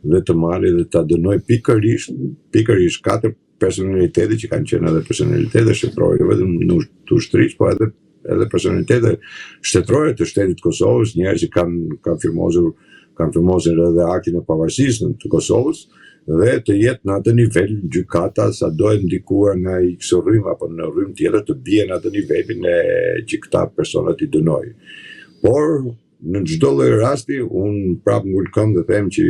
dhe të marrë dhe ta dënoj pikërisht 4 personalitete që kanë qenë edhe personalitete shtetërore, jo vetëm në ushtrisë, po edhe personalitete shtetërore të shtetit Kosovës, njerëz që kanë firmosur edhe aktin e pavarësisë të Kosovës, dhe të jetë në atë nivel gjykata sa do e ndikuar nga X rrym apo në rrym tjetër të bie në atë nivelin që këta personat i dënoj. Por në çdo lloj rasti unë prap ngul këmbë dhe them që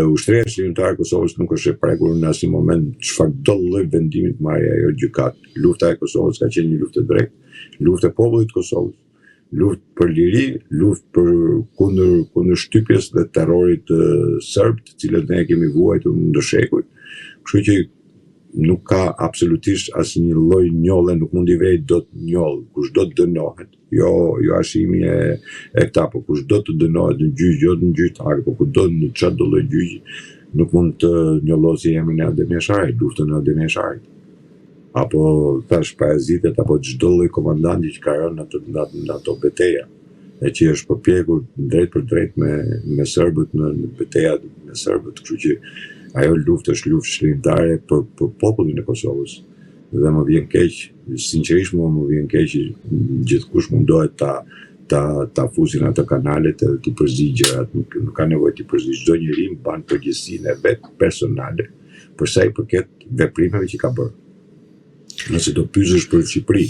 ushtria shqiptare e Kosovës nuk është e prekur në asnjë moment çfarë do lloj vendimi të marrë ajo gjykatë. Lufta e Kosovës ka qenë një luftë drejtë, luftë e popullit të Kosovës, luftë për liri, luftë kundër shtypjes dhe terrorit serb, të cilët ne kemi vuajtur në ndërshekuj. Kështu që nuk ka absolutisht asnjë lloj njolle, nuk mund i vej dot njoll, kushdo të dënohet. Jo ashimi e këta, po kushdo të dënohet në gjyq, jo në gjyqtar, po kudo në çdo lloj gjyqi, nuk mund të njollosi emrin e Adem Jasharit, luftën e Adem Jasharit. Apo thash parazitet apo çdo lloj komandanti që ka rënë në ato betejë, e që është përpjekur drejt për drejt me serbët në betejat me serbët, kështu që ajo luftë është luftë shërbëtare për popullin e Kosovës. Dhe më vjen keq, sinqerisht më vjen keq që gjithkush mundohet ta fusin ato kanalet edhe t'i përzigjë gjërat, nuk ka nevojë t'i përzigjë, çdo njeri mban përgjegjësinë e vet personale për sa i përket veprimeve që ka bërë. Nëse do pyesësh për Shqipëri,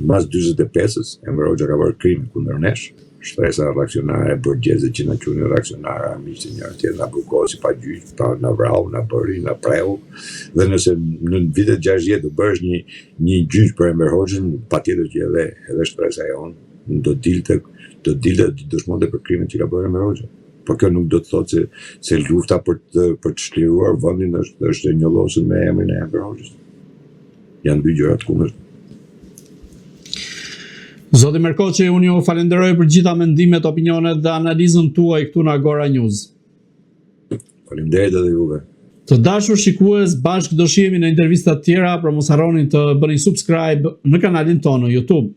mas 45-s, Enver Hoxha ka bërë krim kundër nesh, shtresa reakcionare borgjeze që na quajnë reakcionare, miqtë njërë tjetër na burgosi pa gjyq, na vrau, na bëri, na preu. Dhe nëse në vitet 60 do bësh një gjyq për Enver Hoxhën, patjetër që edhe shtresa jonë do dilte të dëshmonte për krimin që ka bërë Enver Hoxha. Por kjo nuk do të thotë se lufta për të çliruar vendin është e njolosur me emrin e Enver Hoxhës. Janë dy gjëra të kundërta. Zoti Merkoçi, unë ju falenderoj për gjitha mendimet, opinionet dhe analizën tuaj këtu në Agora News. Faleminderit edhe juve. Të dashur shikues, bashkë do shihemi në intervista të tjera, por mos harroni të bëni subscribe në kanalin tonë në YouTube.